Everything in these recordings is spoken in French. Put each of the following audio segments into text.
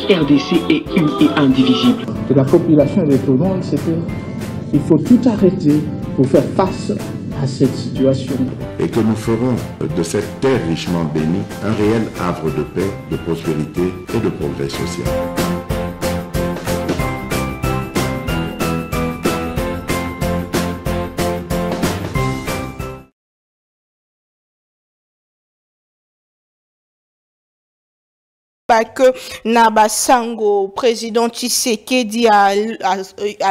RDC est une et indivisible. De la population et de tout le monde, c'est qu'il faut tout arrêter pour faire face à cette situation. Et que nous ferons de cette terre richement bénie un réel havre de paix, de prospérité et de progrès social. Que Nabasango, président Tshisekedi à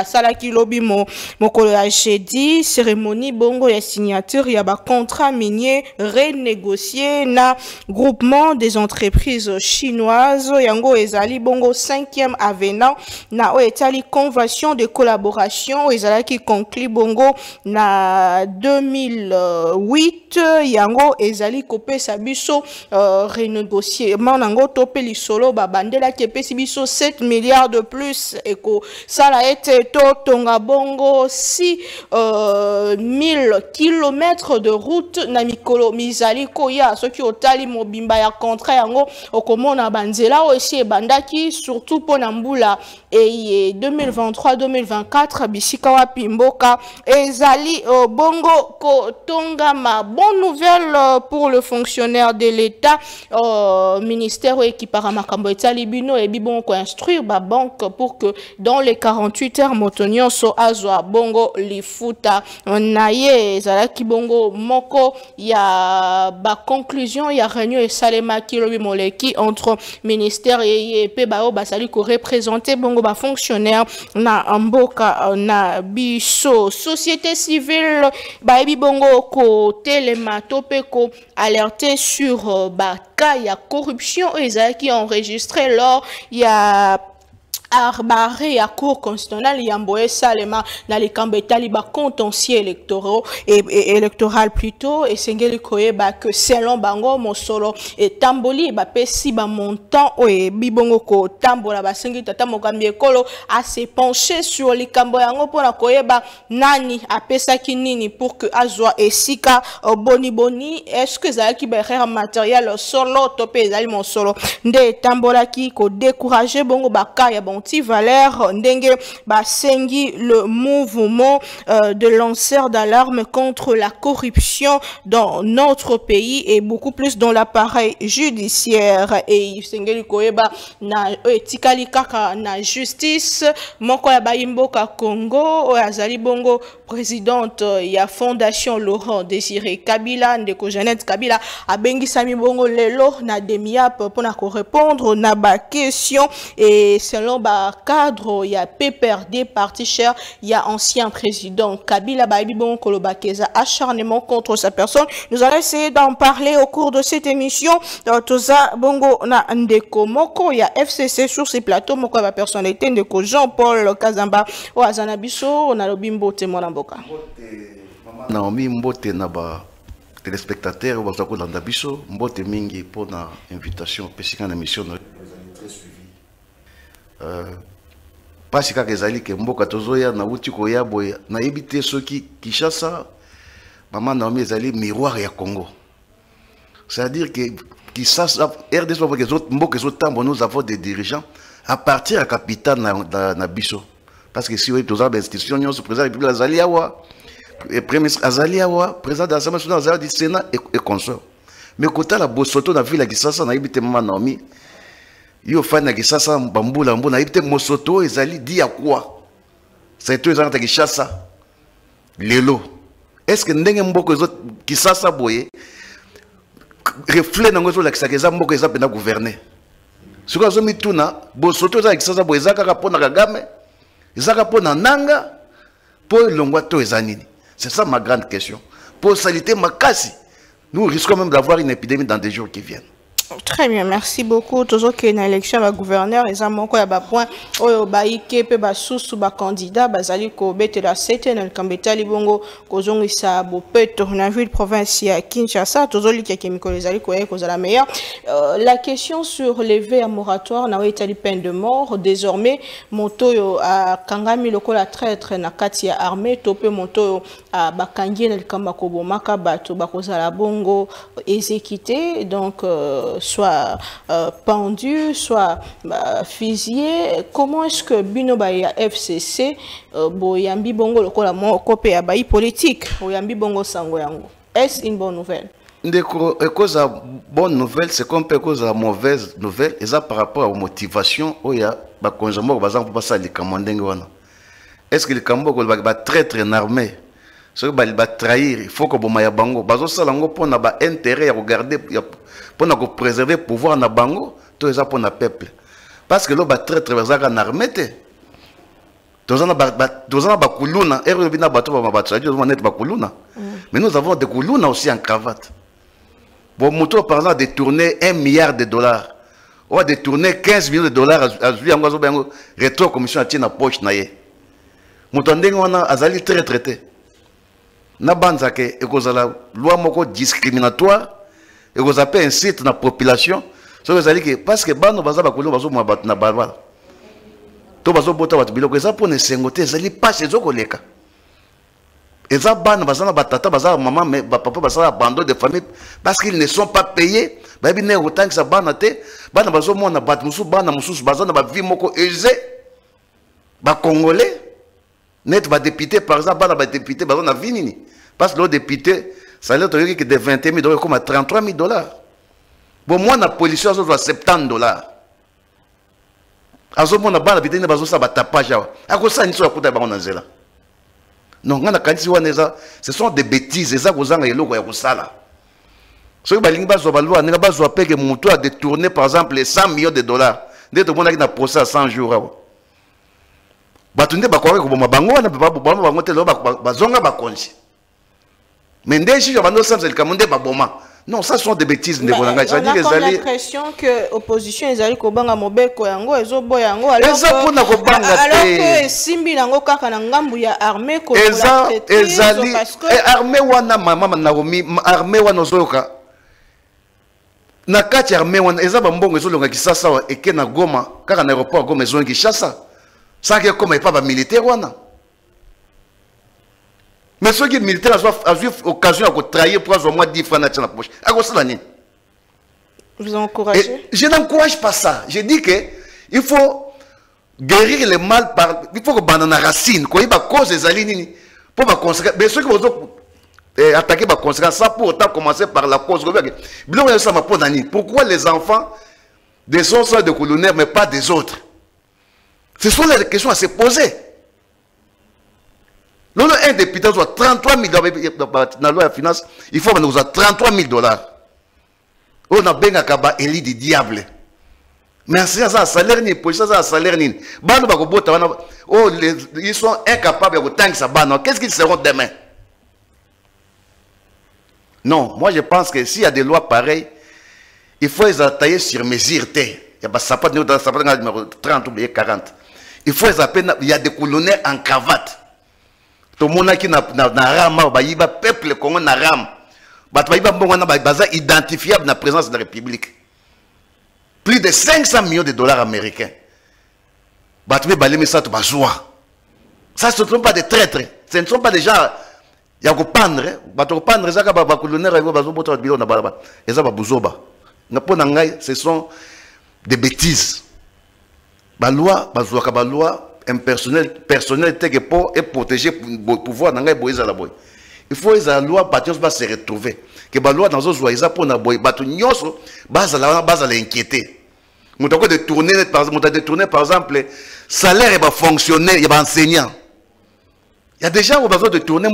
Salaki Lobi mokolo ya jeudi, cérémonie bongo ya signature ya ba contrat minier renégocié na groupement des entreprises chinoises yango ezali bongo 5e avenant na o etali convention de collaboration ezali qui conclut bongo na 2008 yango ezali kopesa biso renégocier manango topé solo babandela qui pesi biso 7 milliards de plus et que ça a été tonga bongo 6000 kilomètres de route na mikolo mizali koya soki otali mobimba ya contrat yango okomona banzela aussi bandaki surtout pona mbula et 2023-2024 bisika wapi mboka ezali bongo ko tonga ma bonne nouvelle pour le fonctionnaire de l'État ministère équipe makambo etali bino et bibon ko instruire ba banque pour que dans les 48 heures motonio so azwa bongo lifuta naye zalaki bongo moko ya ba conclusion ya réunion et salema kilobi moleki entre ministère et pe bao basali ko représenter bongo ba fonctionnaire na mboka na biso société civile ba bongo ko telema tope ko alerter sur ba cas il y a corruption et qui enregistré lors il y a arbaré à cour constitutionnelle yamboé salema na les kambetali ba contentieux électoraux et électoral plutôt et sengeli koyeba que selon bango mosolo et tamboli ba pesi ba montant et bibongo ko tambola ba sengi tata mokambi ekolo a se pencher sur les kambo yango pona koyeba nani apesa kinini pour que azwa esika boni est-ce que zalaki ba matériel solo topé ezali mosolo nde tambola ki ko décourager bongo ba kaya Valère ndenge basengi le mouvement de lanceurs d'alarme contre la corruption dans notre pays et beaucoup plus dans l'appareil judiciaire et sengeli koyeba na etikali kaka na justice moko ya bayimboka Congo azali bongo présidente ya fondation Laurent Désiré Kabila ndeko Jeannette Kabila abengisami bongo lelo na demiap pour na ko répondre na ba question et selon cadre, il y a PPRD, parti cher, il y a ancien président Kabila Baibibon Kolobakeza, acharnement contre sa personne. Nous allons essayer d'en parler au cours de cette émission. Toza Bongo na Ndeko Moko, il y a FCC sur ces plateaux, Moko la personnalité, Ndeko Jean-Paul Kazamba, Oazanabiso, on a le bimbo témoin d'Amboka. Naomi Mbote Naba, téléspectateurs, Wazako Landabiso, Mbote Mingi pour la invitation, Pessikan émission. Parce que ezali ke mboka tozoya na wuti koya boya na ebité soki Kinshasa maman Naomi ezali miroir ya Congo. C'est-à-dire que Kinshasa RDC parce que les autres mboka zotambo nous avons des dirigeants à partir à capitale na biso parce que si oui toza ba institution nyonso président de la République Azaliawa et premier ministre Azaliawa président de l'Assemblée nationale du Sénat et consort. Mais kota la Bosoto na ville ya Kinshasa na ebité maman Naomi yo fana ki sasa bambula mbona ibite mosoto ezali di ya quoi c'est tout ezanga ki chassa lelo est-ce que ndenge mboko ezot ki sasa boye reflet nango zo la kisakeza mboko eza pena gouverner suka zo mituna bosoto ezali ki sasa boye ezaka kapona Kagame ezaka pona nanga po longwa to ezanini c'est ça ma grande question pour salité makasi nous risquons même d'avoir une épidémie dans des jours qui viennent. Très bien, merci beaucoup. Toujours qu'il y a une élection à gouverneur, et ça manque à bas point. Oyo baïke pe ba sous ba candidat bazali ko bete la septième le kambeta libongo kozongi sa bo peto na ville province ya Kinshasa. Toujours li qui mikolo zali ko la meilleure. la question sur lever un moratoire na wetali peine de mort désormais moto a kangami lokola traître na kati ya armée topé moto a bakangi na likamba kobomaka bato bakozala bongo exécuté donc soit pendu soit fusillé. Comment est-ce que bino ba ya FCC boyambi bongo lokola moko pe ya bayi politique oyambi bongo sango yango? Est-ce une bonne nouvelle? Cause à bonne nouvelle, c'est comme cause à mauvaise nouvelle, et ça par rapport aux motivations, où il y a des conjoints qui vont passer les commandants. Est-ce que les commandants vont traître en armée? Ceux qui vont trahir, il faut que vous ayez bango. Bazo salango pour na ba intérêt à regarder, pour préserver le pouvoir na bango, tout ça pour na peuple. Parce que l'on va traître en armée. Mais nous avons des koulouna aussi en cravate. Bon, moto par exemple a détourné 1 milliard de dollars. On a détourné 15 millions de dollars à rétro commission à la poche. Moto ndengona azali très traité. Na banzake et cause la loi moko discriminatoire et cause appelle incite na population. Parce que bano baza ba koulouna bazo mwa na balbala. To bazo bota bat biloko eza pour ne sengote ezali pas chez okoleka. Et ça, ban, bazana batata, bazana maman, mais papa, bazana abandon de famille parce qu'ils ne sont pas payés. Baby ne autant que ça banate, bana bazo mo na bat musu bana musu bazana ba vie moko aisé. Ba congolais net ba député par exemple bana ba député bazana vie nini. Parce que le député salaire to que de 21 000 dollars comme à 33 000 dollars. Bon moi na policier ça doit 70 dollars. Azo mo na bana bitene bazo sa ba tapage. Ako sa ni so akuta ba on zela. Non, ce sont des bêtises. C'est ça que vous avez ça. Ce que vous avez détourné, par exemple, les 100 millions de dollars. Dès que vous avez un procès à 100 jours. Mais non, ça sont des bêtises. On a l'impression que l'opposition est allée au Banga Mobeko yango ezo boyango alors que simbi nango kaka na ngambu ya armée ko ezali armée wana mama Naomi armée wana zoyoka na kati armée wana eza ba mbongo ezolonga kisasa wa eke na Goma kaka na aéroport Goma ezonga Kinshasa sans que comme pas ba militaire wana. Mais ceux qui militaires ont eu occasion de trahir pour avoir moins de 10 francs dans la poche. Vous encouragez? Je n'encourage pas ça. Je dis qu'il faut guérir le mal par. Il faut que banana racine. Quand il y a cause des alignes, pour ma conséquence. Mais ceux qui vont attaquer ma conséquence, ça pour autant commencer par la cause. Pourquoi les enfants des soldats de colonnaires, mais pas des autres? Ce sont les questions à se poser. Un député doit 33 000 dollars dans la loi de finance, il faut nous 33 000 dollars. On a bien un élit du diable. Mais c'est un salaire ni pour ça, un salaire ni. Ils sont incapables de tanker ça. Qu'est-ce qu'ils seront demain? Non, moi je pense que s'il y a des lois pareilles, il faut les attaquer sur mesure. Il y a numéro 30 ou 40. Il faut les appeler, il y a des colonels en cravate. Tout le monde qui n'a rame, peuple Congo na rame. Identifiable dans la présence de la République. Plus de 500 millions de dollars américains. Ça, ce ne sont pas des traîtres. Ce ne sont pas des gens. Il y a des pendre. Ce sont des bêtises. La loi, personnel pour protéger le pouvoir dans le il faut que la loi se retrouver que la loi dans les lois pour inquiéter. On a détourné par exemple salaire et fonctionnaire et enseignant. Il y a déjà besoin de tourner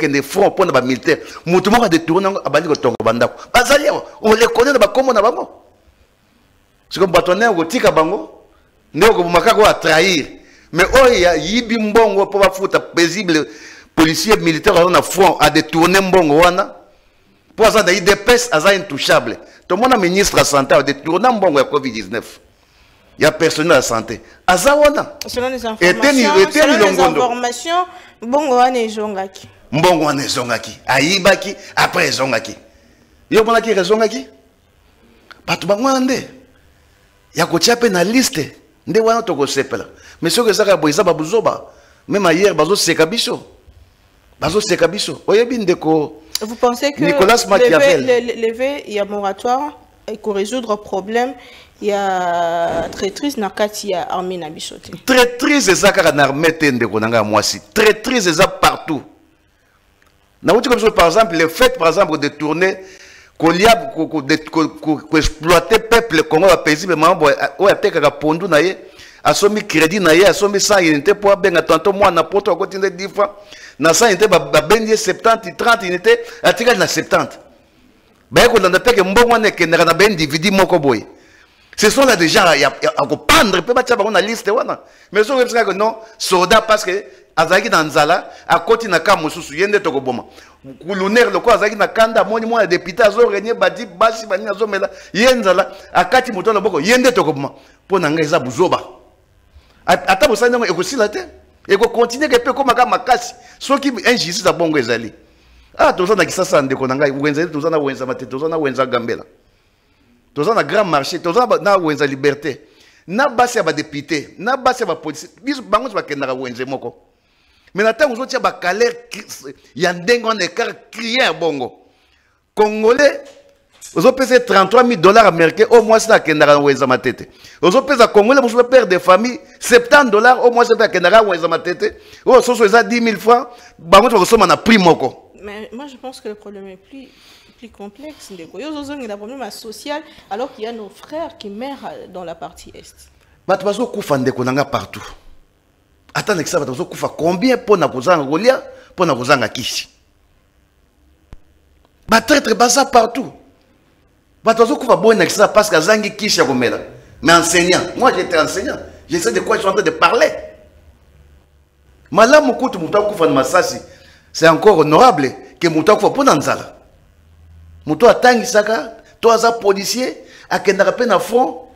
des fonds pour les militaires. On a détourné on les connaît dans c'est comme bâtonner au tika bango ne trahir. Mais oh, il y a yibi mbongo pour foutre paisible policiers militaires à fond à détourner mbongo wana pour ça des dépêches à intouchable. Tout le monde a ministre de la santé a détourné mbongo ya Covid-19. Il y a personnel de la santé. Azawana. Selon les informations, mbongo wana ezongaki. Mbongo wana ezongaki. Ayibaki après ezongaki. Yo mona ki ezongaki. bato bango nde ya kotia pe na liste nde wana tokosepela mais soki ezaka boye eza babuzoba même hier bazoseka biso oyebi ndeko. Vous pensez que Nicolas lever il y a moratoire et qu'on résoudre un problème il y a traîtrise nakati ya armée na bisote. Traîtrise ezaka na armée te ndeko nanga mwasi. Traîtrise eza partout. Na wuti comme par exemple le fait par exemple de tourner exploiter peuple Congo a paisible mambo o atekaka pondu na ye asomi crédit na ye asomi 100 unité pour benga tantôt moi na poto a continuer 10 fois na 100 unité ba benye 70 30 unité atika na 70 ba ko na peke mbongo ne kendaka na ben individu moko boy. Ce sont là déjà à pendre peut pas na liste wana mais so que non soldat parce que azaki na nzala akoti na ka mususu yende tokoboma kuluner loko azaki na kanda moni mwana député azo renier badi basi bani azomela yenzala akati moto loboko yende tokoboma pona nga eza buzoba ata bosani ngo ekosila te eko continuer ke pe koma ka makasi soki injustice bongo ezali tozana kisasa ndeko na ngai wenza tozana wenza mate tozana wenza gambela tozana grand marché tozana na wenza liberté na basi ya ba député na basi ya ba police biso bango ba kendaka wenze moko. Mais maintenant, vous avez un calère, il y a un écart crié bongo. Congolais, vous avez payé 33 000 $ américains, au moins c'est la Kendara ou Ezama Tete. Vous avez payé Congolais, vous avez payé des familles, 70 $, au moins c'est la Kendara ou Ezama Tete. Vous avez payé 10 000 francs, vous avez payé prix moko. Mais moi je pense que le problème est plus complexe. Il y a un problème social, alors qu'il y a nos frères qui meurent dans la partie Est. Mais tu vas se partout. Attendez que ça va combien pour na kozanga golia pour na kozanga kishi. Ba traître baza partout. Ba tozo kufa bon na ça parce que zangi kishi ya komela. Mais enseignant, moi j'étais enseignant, je sais de quoi je suis en train de parler. Malamu kutu muta kufa na masasi, c'est encore honorable que muta kufa pour nzala. Muto atangi saka, to aza policier, akenda pe na front.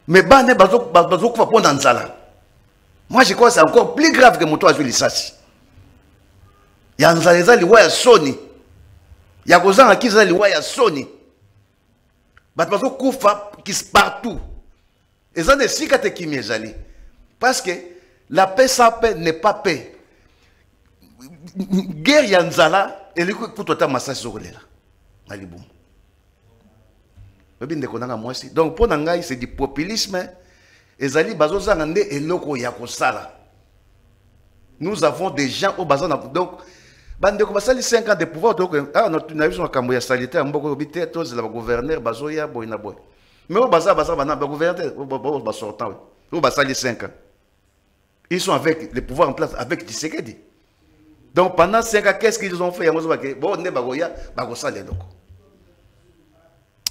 Mais bane bazo kufa pour nzala. Moi, je crois que c'est encore plus grave que mon toit sur les sassi. Il y a un liwa Sony. Il y a un qui est liwa Sony. Mais parce que koufa qui se partout. Et ça ne s'y qu'à qui m'est parce que la paix sans paix n'est pas paix. Guerre yanzala et le coup pour toi massage sur là. Maliboum. Donc pour Nangaï c'est du populisme. Ezali bazozanga nde eloko ya kosala. Nous avons des gens au bazar donc bande ko basali 5 ans de pouvoir donc na biso makambo ya sanitaire mboko bité tous la gouverneur bazoya boyina boy. Mais au bazar bana gouverneur ba sortant au basali 5 ans. Ils sont avec les pouvoirs en place avec Tshisekedi. Donc pendant 5 ans qu'est-ce qu'ils ont fait? Bon ne bagoya bagosala donc.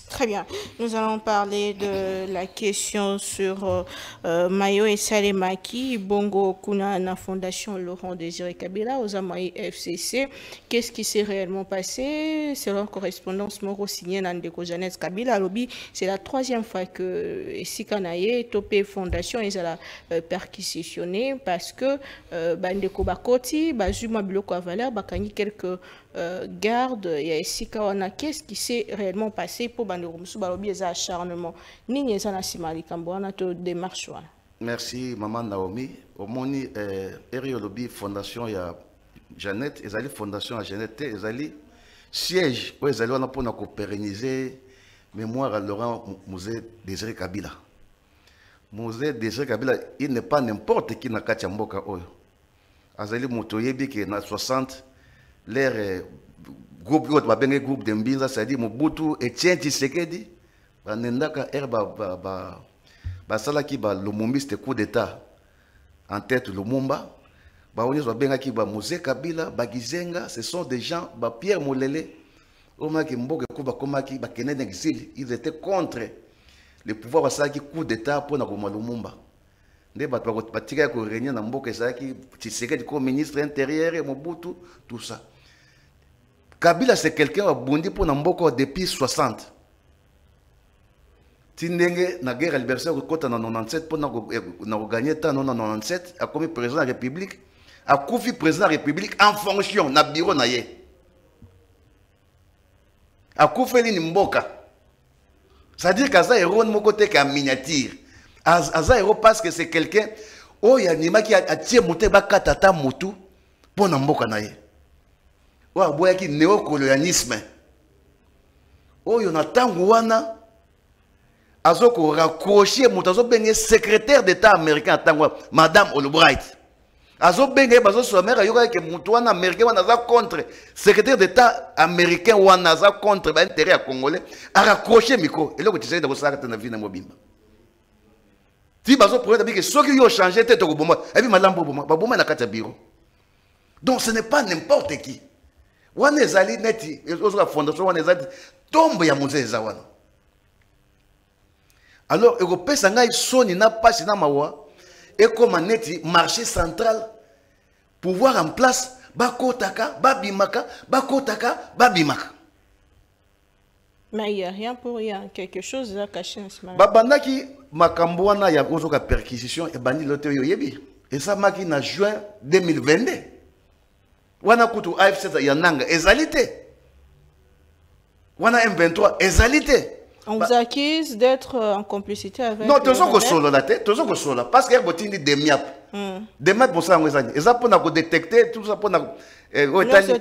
Très bien. Nous allons parler de la question sur Mayo et Salemaki, Bongo Kuna, la Fondation Laurent Désiré Kabila, aux Amaï FCC. Qu'est-ce qui s'est réellement passé? C'est leur correspondance Moro signée Nandeko Jeannette Kabila. Lobby, c'est la 3e fois que Sikanaye, Topé Fondation, ils ont perquisitionné parce que Bandeko Bakoti, Bazuma Biloko Avaler, Bakani quelques gardes, il y a Sikawana. Qu'est-ce qui s'est réellement passé pour Bandeko Musu Balobi et acharnement? Ni Zana Simali Kamboana, to démarche. Merci, Maman Naomi. Au Moni, Eri Lobby Fondation, il y a Jeannette, ils allaient Fondation à Jeannette, ils allaient siège, ils allaient pour pérenniser mémoire à Laurent Musée Désiré Kabila. Musée Désiré Kabila, il n'est pas n'importe qui n'a qu'à Tiamboka Oyo. Azali Motoyebi qui est dans 60, l'air groupe de Mbinza, c'est-à-dire Mobutu et Etienne Tshisekedi, Nendaka Erba Salaki Lumumba, c'était coup d'État en tête Lumumba. Musée Kabila, Bagizenga, ce sont des gens, Pierre Moulele, ils étaient contre le pouvoir de coup d'État pour Lumumba. Tshisekedi comme ministre intérieur et Mobutu, tout ça. Kabila c'est quelqu'un qui a bondi pour Namboko depuis 60. Tindenge na guerre libération kota na 97 pour na gagner temps na 97 a commis président de la République a confié président de la République en fonction na bureau na ye. A confié ni mboka. C'est-à-dire qu'Aza héros de mon côté qu'en miniature. Aza héros parce que c'est quelqu'un oh il y a nima qui a tiré monter baka tata motu pour n'amboka naye. Oh boya qui néocolonialisme. Oh y en a tant wana azoko raccrocher moutazo benye secrétaire d'État américain tango Madame Albright. Azo benye bazo sommer yoka que moutoana américain wana za contre secrétaire d'État américain wana za contre ba intérêt à congolais a raccrocher micro et là que tu sais de ça que na vie na mobimba. Si bazo problème que ceux qui ont changé tête au bomba et puis madame boma na kata bureau. Donc ce n'est pas n'importe qui. Wana ezali neti ozo la fondation wana ezali tombe ya muzeza wana. Alors européen sanga soni na passe na mawa et comme neti marché central pouvoir en place bakotaka babimaka bakotaka babimaka. Mais il n'y a rien pour rien, quelque chose là caché en ce moment. Babandaki makambo wana ya ozoka perquisition et bandi lote yo yebi. Et ça maki na juin 2022. Wana kutu AFC ya nanga ezalité. Wana M23 ezalité. On vous accuse d'être en complicité avec. Non, toujours que solo la tête, toujours que solo parce qu'il y a botini de miap. De miap pour ça ngezani. Eza pour na ko détecter tout ça pour na c'est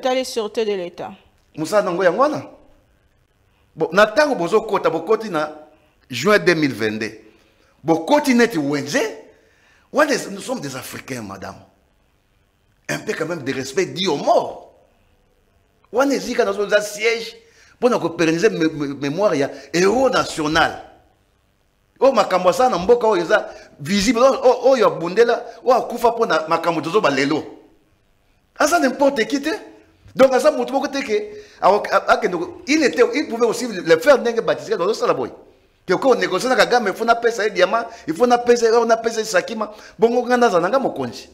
la sûreté de l'État. Musa nango yangwana. Bon, natango bozo kota bokoti na juin 2022. Bokoti neti wenze. Nous sommes des Africains, madame. Un peu quand même de respect dit aux morts. On est ici dans un siège pour nous pérenniser mémoire, il y a héros national. Oh, ma camboisa n'a pas visible. Oh, il y a Bundela. Oh, Koufa pour ma camboisa balelo. Ah, ça n'importe qui. Donc, à ça, il pouvait aussi le faire n'est baptisé dans le salaboy. Que quand on négocie avec Kagame, il faut appeler ça diamant, il faut appeler ça sakima. Bon, on a un mokonji.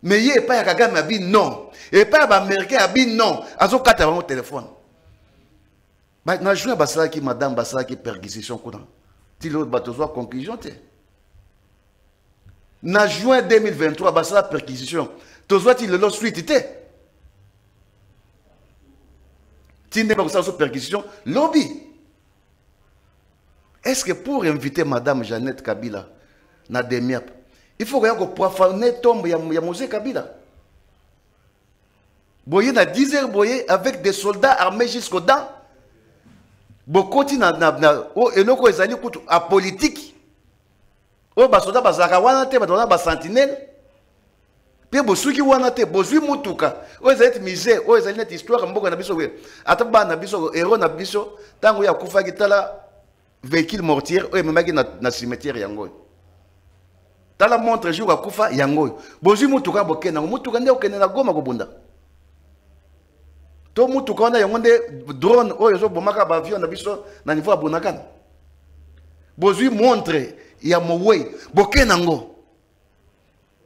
Mais il n'y a pas Kagame a dit non. Il n'y a pas d'Américain a dit non. Azo kata au téléphone. Bah, na joué basala qui madame basala qui perquisition kuna. Ti l'autre batozo conclusion te. Na juin 2023 basala perquisition. Tozo ti le lot suite te. Ti ne pas ça sur perquisition lobby. Est-ce que pour inviter madame Jeannette Kabila na demiap il faut que profaner tombe ya Mosé Kabila. Boye na 10 heures boye avec des soldats armés jusqu'aux dents. Bokoti na eloko ezali kutu a politique. O ba soldats bazaka wana te ba ba sentinelle. Pe bosuki wana te bozui mutuka. O ezali misé, o ezali net histoire mboka na biso we. Ata ba na biso héros na biso tango ya kufa kitala véhicule mortier o memaki na cimetière yango. Tala montre jour akufa yango bozi mutuka bokena mutuka nde okene na Goma ko bunda to mutuka na yango nde drone oyo zo bomaka ba avion na biso na niveau abonakana bozi montre ya mowe bokena ngo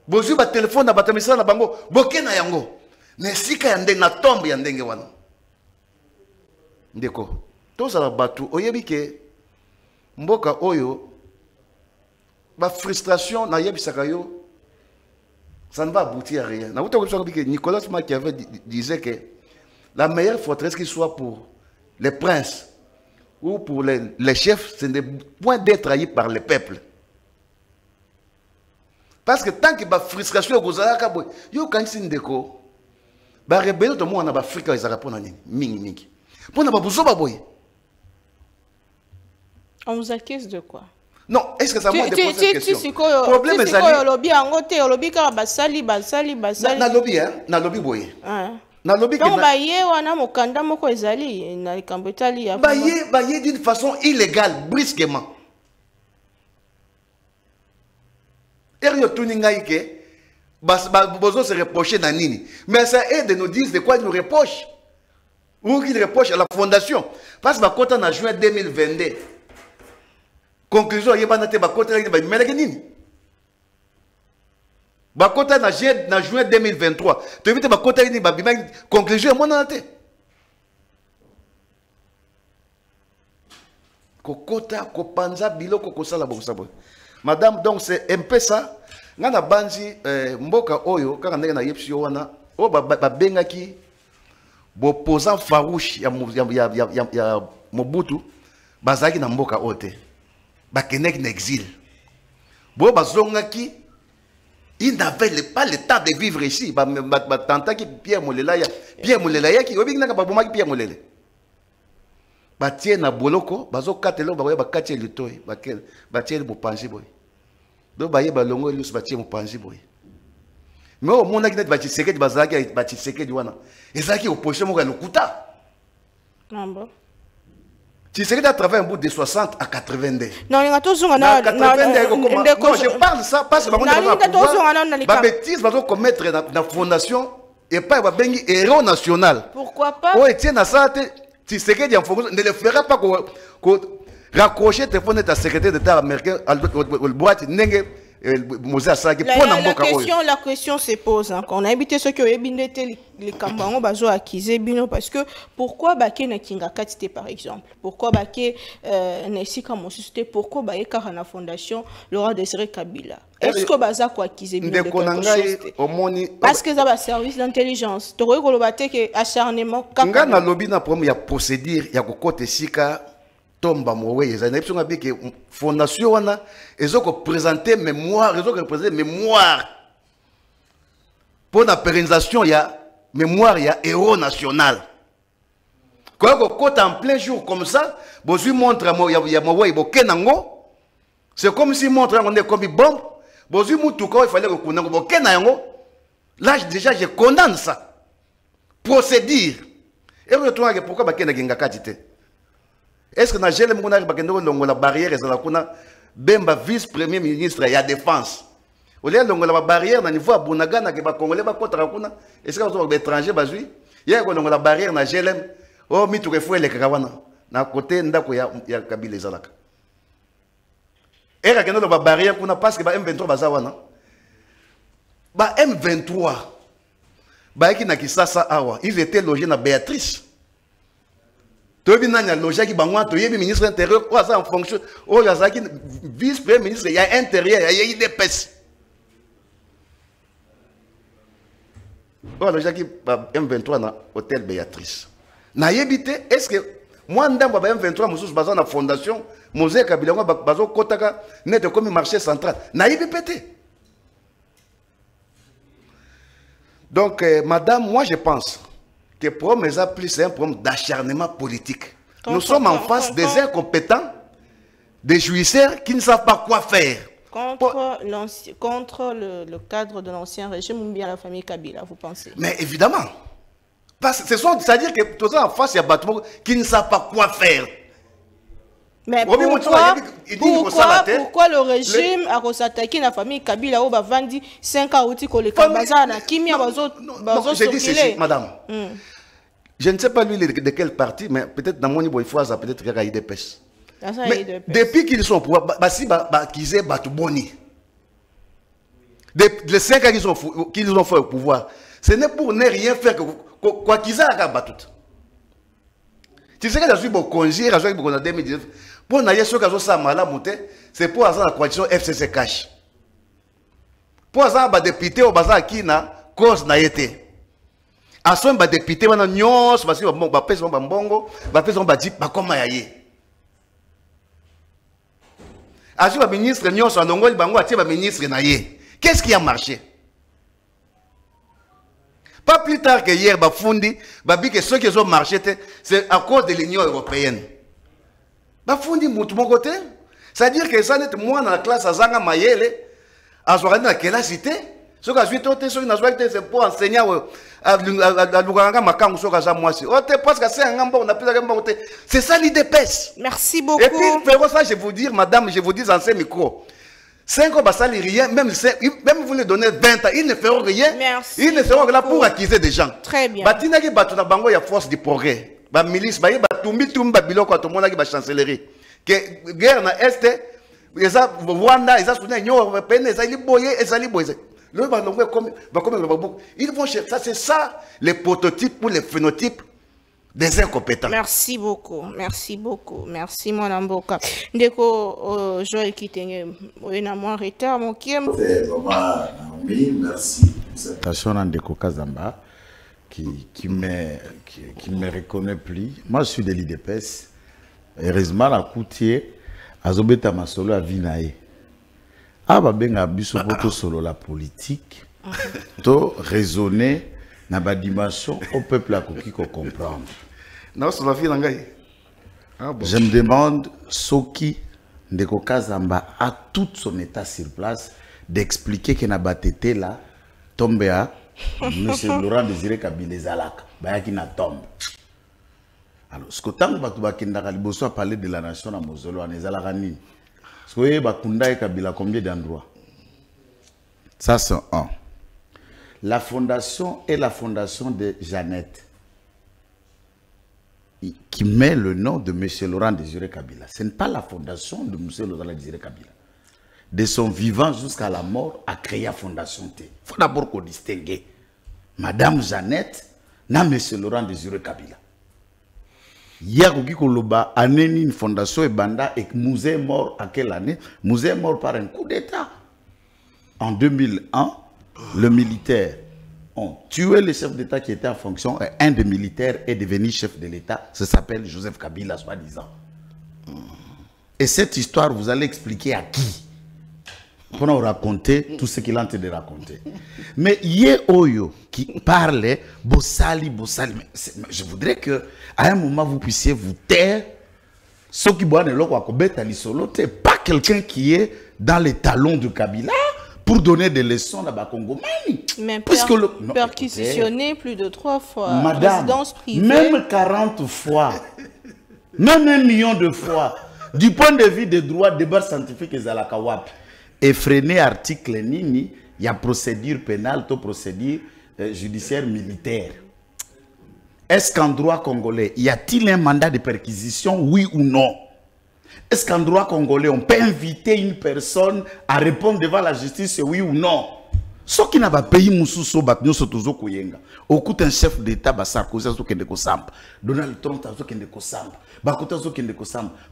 bozi ba téléphone na batamisa na bango bokena yango nesika ya ndenge na tombe ya ndenge wana ndeko to sala batu oyebike mboka oyo ma frustration na yebisaka yo ça ne va aboutir à rien. Nicolas Machiavel disait que la meilleure forteresse qui soit pour les princes ou pour les chefs, c'est des points d'être trahis par le peuple. Parce que tant que la frustration est yo quand c'est ndeko ba rebelle to mo na Afrique ezaka pona nini mingi pona ba buzo ba boy. On vous accuse de quoi? Non, est-ce que ça m'a posé cette question? Le problème est ça. Lobby en lobby car basali. Na lobby hein, na lobby boye. Na lobby que ba ye wana mokanda moko ezali na kambetali ya. Ba ye d'une façon illégale, brusquement. Erio tuninga ike bozo se reprocher na nini. Mais ça aide de nous dire de quoi ils nous reprochent. Ou qu'ils reprochent à la fondation parce que ba kota na juin 2022. Conclusion, il y a pas de bakota nini. Bakota na juin 2023. Tu veux bakota nini babima conclusion moi na te. Kokota kopanza biloko kosala bosabo. Madame donc c'est un peu ça. Ngana banzi mboka oyo kaka ndenge na yepsi wana o babengaki opposant farouche ya Mobutu. bazaki na mboka ote bakendeki na exil bo bazongaki il n'avait pas le temps de vivre ici batantaki Pierre Molela yaki obi naka babomaki Pierre Molele batie na boloko bazokatelo bakoya bakati litoy batie mopanzi boy do baye balongo lusu batie mopanzi boy mais au monde qui net Tshisekedi bazaki Tshisekedi wana ezaki opposition moko lokuta Nambo. Tshisekedi a travaillé un bout de 60 à 82. Non, il y a tous non, je parle ça parce que ma bêtise va commettre la fondation et pas va bengi héros national. Pourquoi pas? Oh, Etienne Assate, Tshisekedi en fonction ne le fera pas raccrocher le téléphone de ta secrétaire d'État américain au boîte nenge. La question se pose. On a évité ceux qui ont évité les campagnes bazo accusé bino parce que pourquoi baké na kinga katite par exemple, pourquoi baké nesika mosiste, pourquoi baké karana fondation Laurent Désiré Kabila. Est-ce que baza ko accusé bino parce que ça va service d'intelligence. To ko lobate que acharnement kanga na lobby na problème ya procédure ya kokote sika tomba mowe ezana epso ngabi ke fondation wana ezoko présenter mémoire pour la pérennisation ya mémoire ya héros national quand on en plein jour comme ça bozu montre ya mowe bokenango c'est comme si montre on est comme bombe bozu mutu ko il fallait que kunango bokenango là déjà je condamne ça procédure et on trouve que pourquoi bakena ginga katite. Est-ce que Nagel Mouna la barrière et la Bemba vice-premier ministre et la défense? Au lieu de la barrière, na niveau Bounagana qui va congolais ba contre la est-ce que vous avez étranger bazui? Il y a la barrière Nagel oh mi tu refoué les Karawana na côté ndako ya Kabila Zalaka. Et la la barrière kuna parce que ba M23 bazawana. Ba M23 ba qui na Kisasa awa, ils étaient logés na Béatrice. Tobi nanya logique bangwa to yebi ministre intérieur ou ça en fonction o yazaki vice premier ministre il y a intérieur il y a IDPS o logique M23 na hôtel Béatrice na yebité est-ce que moi ndambo ba M23 mususu baza na fondation Mosé Kabila bazo kotaka net comme marché central na yebité donc madame moi je pense que le problème est plus c'est un problème d'acharnement politique. Nous sommes en face des incompétents, des jouisseurs qui ne savent pas quoi faire. Contre le cadre de l'ancien régime ou bien la famille Kabila, vous pensez? Mais évidemment. C'est-à-dire que tout ça en face, il y a des bâtiments qui ne savent pas quoi faire. Mais pourquoi le régime a s'attaqué la famille Kabila au Bavandi 5 ans outil que les Kabazana qui m'y a je dis ceci, madame. Je ne sais pas lui de quel parti, mais peut-être dans mon niveau il faut ça peut-être qu'il y a des pêches. Depuis qu'ils sont au pouvoir, qu'ils aient battu Boni. Les 5 ans qu'ils ont fait au pouvoir, ce n'est pour ne rien faire que quoi qu'ils aient battu. Tu sais que je suis bon congé, je suis bon en 2019. Pour n'aller sur le cas c'est pour avoir la coalition FCC Cash. Pour avoir des députés au bazar qui n'a cause n'a été. À ce moment député on a nyos parce que bon ba pèse bon bongo, ba pèse on ba dit ba comment yaye. À ce ministre nyos en ngol bango atie ba ministre na ye. Qu'est-ce qui a marché? Pas plus tard que hier, Bafundi, Babi, que ceux qui ont marché, c'est à cause de l'Union européenne. Bafundi, mon côté. C'est-à-dire que ça n'est moi dans la classe à Zanga Mayele, à Zoran dans quelle cité. Ce que je suis sur une c'est pour enseigner à Luganga Makam, ce que j'ai moi aussi. Parce que c'est un gamba, on a plus de gamba. C'est ça l'IDPS. Merci beaucoup. Et puis, pour ça, je vous dis, madame, je vous dis en ces micros. 5 ans, ça ne rien, même vous les donnez 20 ans, ils ne feront rien. Merci. Ils ne seront que là pour acquiser des gens. Très bien. Batina qui battu na bango ya force du progrès. Ba milice ba tumbi tumba biloko to mona ki ba chancellerie. Que guerre na est, eza Rwanda, eza soutenir Union européenne, eza liboye, eza liboye. Le ba longue comme ils vont chercher ça, c'est ça les prototypes ou les phénotypes des incompétents. Merci beaucoup, merci beaucoup, merci mon amboka. Ndeko Joël Kitenge, on a moins retard mon kiem. Oui, merci. Attention à Ndeko Kazamba qui me reconnaît plus. Moi je suis de l'IDPS heureusement la coutier azobeta masolo a vinae aba benga biso poto solo la politique to raisonner na ba dimension au peuple a koki ko comprendre. Non, c'est la vie d'Angaï. Je me demande Soki Ndeko Kazamba a tout son état sur place d'expliquer que na batete là tombe à Monsieur Laurent Désiré Kabila Zalaka bayaki na tombe. Alors ce que tant batu bakendaka liboso a parler de la nation na mozolo anezalaka nini? Ce que bakunda e Kabila combien d'endroits? Ça c'est un. La fondation est la fondation de Jeannette qui met le nom de M. Laurent Désiré Kabila. Ce n'est pas la fondation de M. Laurent Désiré Kabila. De son vivant jusqu'à la mort, a créé la fondation T. Il faut d'abord qu'on distingue Madame Jeannette na M. Laurent Désiré Kabila. Il y a une fondation et Banda et Mouzé est mort à quelle année? Mouzé est mort par un coup d'État. En 2001, le militaire ont tué le chef d'État qui était en fonction et un des militaires est devenu chef de l'État. Ça s'appelle Joseph Kabila, soi-disant. Et cette histoire, vous allez expliquer à qui? Pour nous raconter tout ce qu'il est en train de raconter. Mais Yé Oyo qui parlait, Bossali, Bossali. Je voudrais que à un moment vous puissiez vous taire. Ce qui boit pas quelqu'un qui est dans les talons de Kabila pour donner des leçons à Congo. Mais perquisitionné plus de 3 fois. Madame, résidence privée. Même 40 fois, même 1 million de fois, du point de vue des droits de débat scientifique et Zalakawap, effréné article Nini, il y a procédure pénale, procédure judiciaire militaire. Est-ce qu'en droit congolais, y a-t-il un mandat de perquisition, oui ou non? Est-ce qu'en droit congolais, on peut inviter une personne à répondre devant la justice, oui ou non? Ce qui n'a pas payé Moussousso, au un chef d'État, Donald Trump,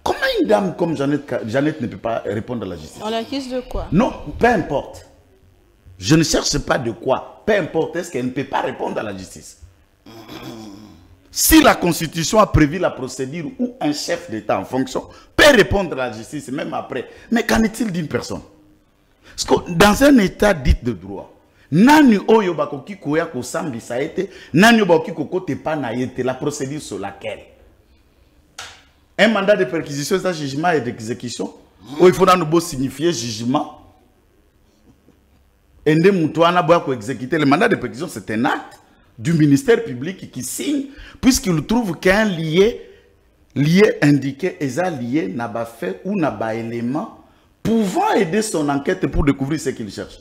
comment une dame comme Jeannette ne peut pas répondre à la justice? On l'accuse de quoi? Non, peu importe. Je ne cherche pas de quoi. Peu importe, est-ce qu'elle ne peut pas répondre à la justice? Si la Constitution a prévu la procédure où un chef d'État en fonction peut répondre à la justice, même après, mais qu'en est-il d'une personne? Parce que dans un État dit de droit, nani oyo bakoki koya ko sambi ça été, nani bakoki kokote pa na yete la procédure sur laquelle un mandat de perquisition, c'est un jugement et d'exécution. Ou il faut nous signifier jugement. Et nous exécuter le mandat de perquisition, c'est un acte du ministère public qui signe, puisqu'il trouve qu'un lié indiqué, et ça lié n'a pas fait ou n'a pas élément pouvant aider son enquête pour découvrir ce qu'il cherche.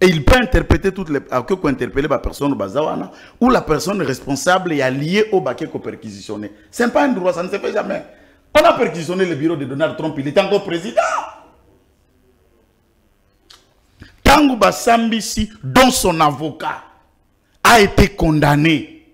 Et il peut interpréter toutes les interpeller la personne bazawana ou la personne responsable est liée au baquet qu'on perquisitionné. Ce n'est pas un droit, ça ne se fait jamais. On a perquisitionné le bureau de Donald Trump, il était encore président. Tango Bassambisi, dont son avocat a été condamné.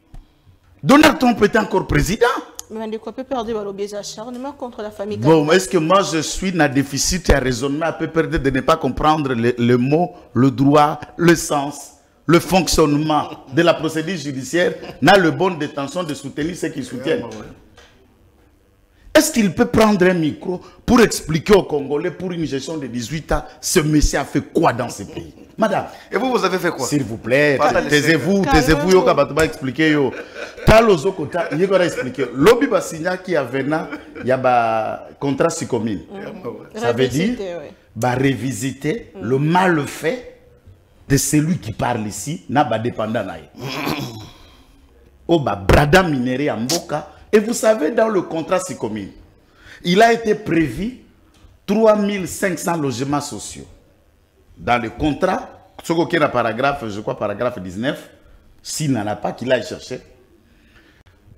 Donald Trump était encore président. Mais de quoi peut perdre les acharnements contre la famille? Bon, est-ce que moi je suis dans déficit et raisonnement à peu perdre de ne pas comprendre le mot, le droit, le sens, le fonctionnement de la procédure judiciaire, n'a le bon d'intention de soutenir ceux qui soutiennent? Est-ce qu'il peut prendre un micro pour expliquer aux Congolais, pour une gestion de 18 ans, ce monsieur a fait quoi dans ce pays? Madame. Et vous, vous avez fait quoi? S'il vous plaît, taisez-vous, yo kabatuba expliquer yo. Talozo kota, yekora expliquer. Lobby basigna qui a vena, y a ba contrat psychomine. Ça veut dire, ba révisiter le mal fait de celui qui parle ici, n'a pas dépendant naïe. Oh ba brada minéré en boka. Et vous savez, dans le contrat psychomine, il a été prévu 3500 logements sociaux. Dans le contrat, ce qui est le paragraphe, je crois, paragraphe 19, s'il n'en a pas, qu'il a cherché,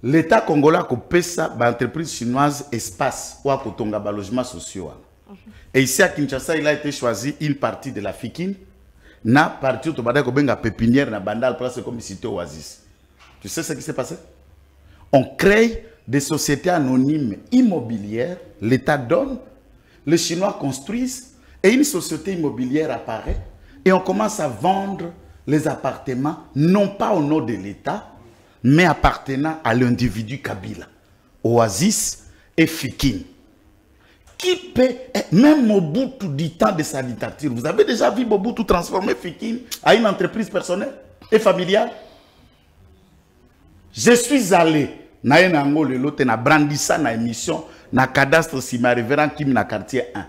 l'État congolais a coupé ça, l'entreprise chinoise Espace, ou a coupé les logements sociaux. Et ici à Kinshasa, il a été choisi une partie de la FIKIN, na partie de la pépinière, na bandal, place comme cité Oasis. Tu sais ce qui s'est passé? On crée des sociétés anonymes immobilières, l'État donne, les Chinois construisent, et une société immobilière apparaît, et on commence à vendre les appartements, non pas au nom de l'État, mais appartenant à l'individu Kabila. Oasis et Fikine. Qui peut, même Mobutu du temps de sa dictature, vous avez déjà vu Mobutu transformer Fikine à une entreprise personnelle et familiale? Je suis allé na brandissa na émission na cadastre Sima Révérend Kim na quartier 1.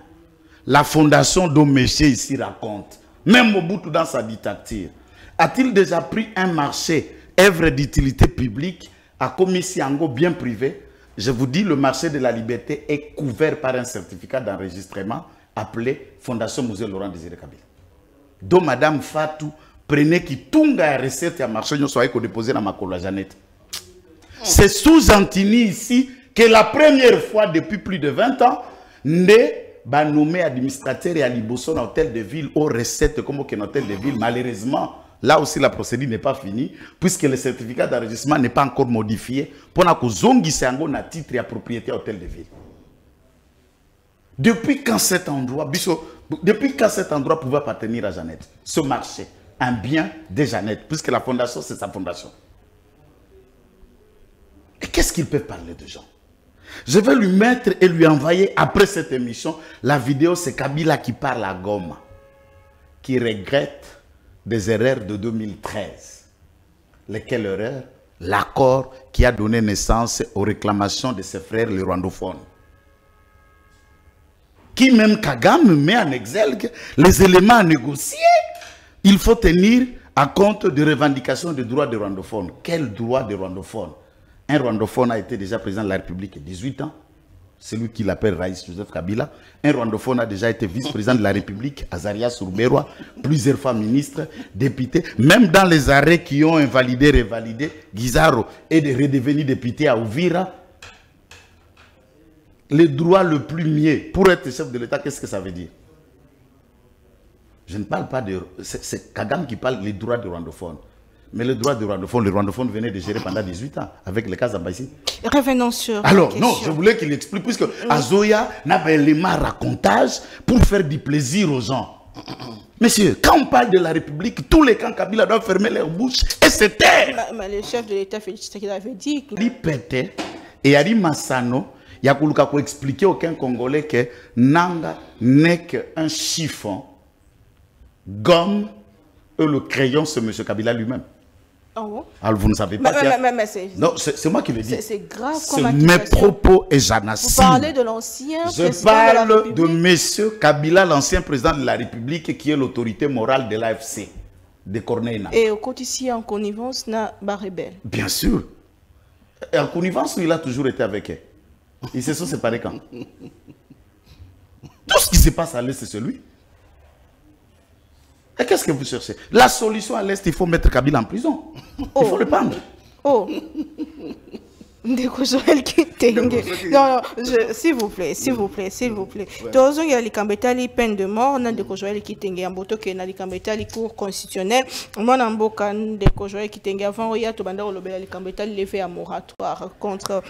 La fondation dont monsieur ici raconte, même Mobutu dans sa dictature, a-t-il déjà pris un marché, œuvre d'utilité publique, a commis Siango bien privé? Je vous dis, le marché de la liberté est couvert par un certificat d'enregistrement appelé Fondation Musée Laurent Désiré Kabila. Donc, Madame Fatou, prenez qui tunga recette à marché, nous soyez déposé dans ma colla Jeannette. C'est sous-entendu ici que la première fois depuis plus de 20 ans, ba nommé administrateur et à Liboso dans l'hôtel de ville aux recettes comme au hôtel de ville. Malheureusement, là aussi la procédure n'est pas finie, puisque le certificat d'enregistrement n'est pas encore modifié pour que zongi sango na titre et à propriété hôtel de ville. Depuis quand cet endroit pouvait appartenir à Jeannette, ce marché, un bien de Jeannette, puisque la fondation c'est sa fondation. Et qu'est-ce qu'il peut parler de gens? Je vais lui mettre et lui envoyer après cette émission la vidéo, c'est Kabila qui parle à Goma, qui regrette des erreurs de 2013. Lesquelles erreurs? L'accord qui a donné naissance aux réclamations de ses frères les rwandophones. Qui même Kagame met en exergue les éléments à négocier. Il faut tenir à compte des revendications des droits des rwandophones. Quel droit des rwandophones? Un rwandophone a été déjà président de la République 18 ans. C'est lui qui l'appelle Raïs Joseph Kabila. Un rwandophone a déjà été vice-président de la République, Azaria Surberwa, plusieurs fois ministre, député. Même dans les arrêts qui ont invalidé, révalidé, Guizaro est redevenu député à Ouvira. Le droit le plus mieux pour être chef de l'État, qu'est-ce que ça veut dire? Je ne parle pas de... C'est Kagame qui parle des droits des rwandophones. Mais le droit de les rwandophones venaient de gérer pendant 18 ans avec les cas Zambaïsi. Revenons sur. Alors, non, je voulais qu'il explique, puisque Azoya n'a pas l'élément racontage pour faire du plaisir aux gens. Monsieur, quand on parle de la République, tous les camps Kabila doivent fermer leur bouche et se taire. Mais le chef de l'État Félix Tshisekedi avait dit. Il pétait et Ari Massano, il y a pour expliquer aucun Congolais que Nanga n'est qu'un chiffon, gomme et le crayon, c'est M. Kabila lui-même. Oh. Alors vous ne savez pas. Non, c'est moi qui le dis. C'est grave comme mes propos et j'en assure. Vous parlez de l'ancien président Je parle de M. Kabila, l'ancien président de la République, qui est l'autorité morale de l'AFC, de Corneille. Et au quotidien en connivence, n'a pas rebelle. Bien sûr. Et en connivence, il a toujours été avec elle. Ils se sont séparés quand? Tout ce qui se passe à l'Est, c'est celui. Et qu'est-ce que vous cherchez? La solution à l'Est, il faut mettre Kabila en prison. Oh. Il faut le prendre. Oh. Non, s'il vous plaît, s'il vous plaît, s'il vous plaît. Tozo il y a les peine de mort, na de Kojoel qui tengue en boto que na les cours constitutionnels. Moi na mboka de Kojoel qui tengue avant il y a to banda olobela les kambetali levé à moratoire contre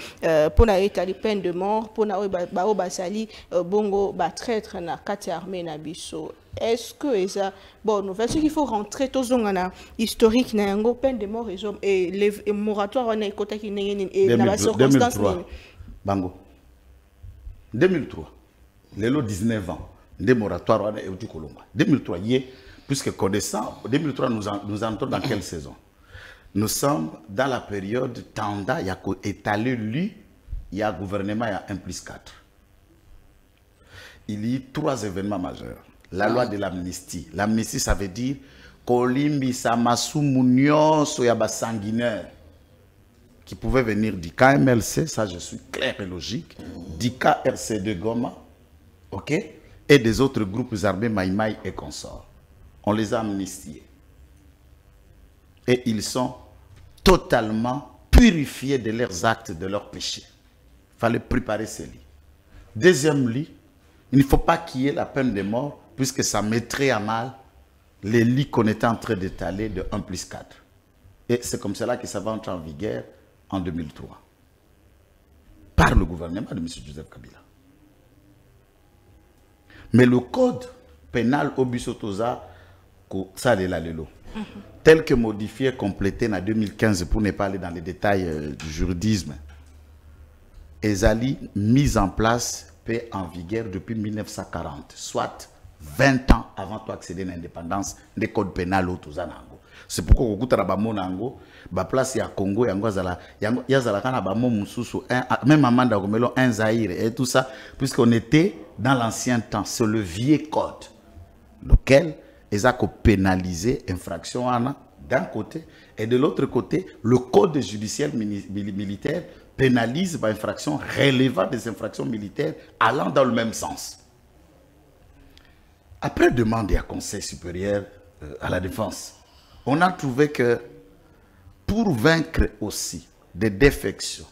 pour na état peine de mort pour na ba basali bongo ba traître na kati armée na biso. Est-ce que c'est bonne nouvelle? Ce qu'il faut rentrer tous dans la historique na yango peine de mort et les moratoire on a côté qui n'est dans la circonstance. Bango. 2003. Lélo 19 ans. Des moratoires on a eu du Colomba. 2003 puisque connaissant 2003 nous entrons dans quelle saison? Nous sommes dans la période Tanda, il y a étalé lui, il y a gouvernement, il y a 1+4. Il y a 3 événements majeurs. La loi de l'amnistie. L'amnistie, ça veut dire Kolimbi Samasu Mounion Soyaba sanguinaire qui pouvait venir du KMLC, ça je suis clair et logique, du KRC de Goma, ok, et des autres groupes armés Maïmaï et consorts. On les a amnistiés. Et ils sont totalement purifiés de leurs actes, de leurs péchés. Il fallait préparer ces lits. Deuxième lit, il ne faut pas qu'il y ait la peine de mort, puisque ça mettrait à mal les lits qu'on était en train d'étaler de 1+4. Et c'est comme cela que ça va entrer en vigueur en 2003. Par le gouvernement de M. Joseph Kabila. Mais le code pénal Obisotoza, ça de la Lelo, tel que modifié, complété en 2015, pour ne pas aller dans les détails du juridisme, ezali mise en place paix en vigueur depuis 1940, soit 20 ans avant toi accéder à l'indépendance des codes pénals au Tuzanango. C'est pourquoi au Koutara Bamonango, ba place ya Congo yango yazala kana ba mususu même Amanda Gomelo un Zaïre et tout ça puisqu'on était dans l'ancien temps, c'est le vieux code lequel ils ont pénalisé infraction d'un côté et de l'autre côté le code judiciaire militaire pénalise par infraction relevant des infractions militaires allant dans le même sens. Après demande à Conseil supérieur à la défense, on a trouvé que pour vaincre aussi des défections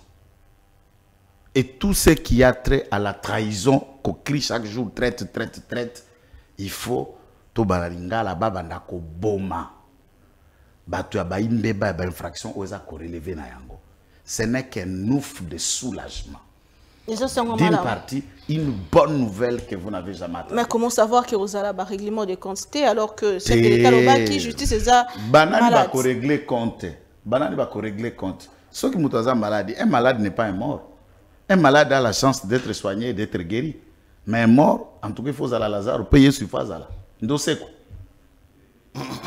et tout ce qui a trait à la trahison qu'on crie chaque jour, traite, il faut tout balalinga la baba ko boma batu ya baimbe ba infraction oza ko relever na yango. Ce n'est qu'un ouf de soulagement. D'une partie, une bonne nouvelle que vous n'avez jamais attendue. Mais comment savoir que vous avez un règlement de compte alors que c'est l'État qui justice est ça banani va régler compte. Banani va régler compte. Ceux qui sont malades, un malade n'est pas un mort. Un malade a la chance d'être soigné et d'être guéri. Mais un mort, en tout cas, il faut aller à Lazare, payer sur Fazala.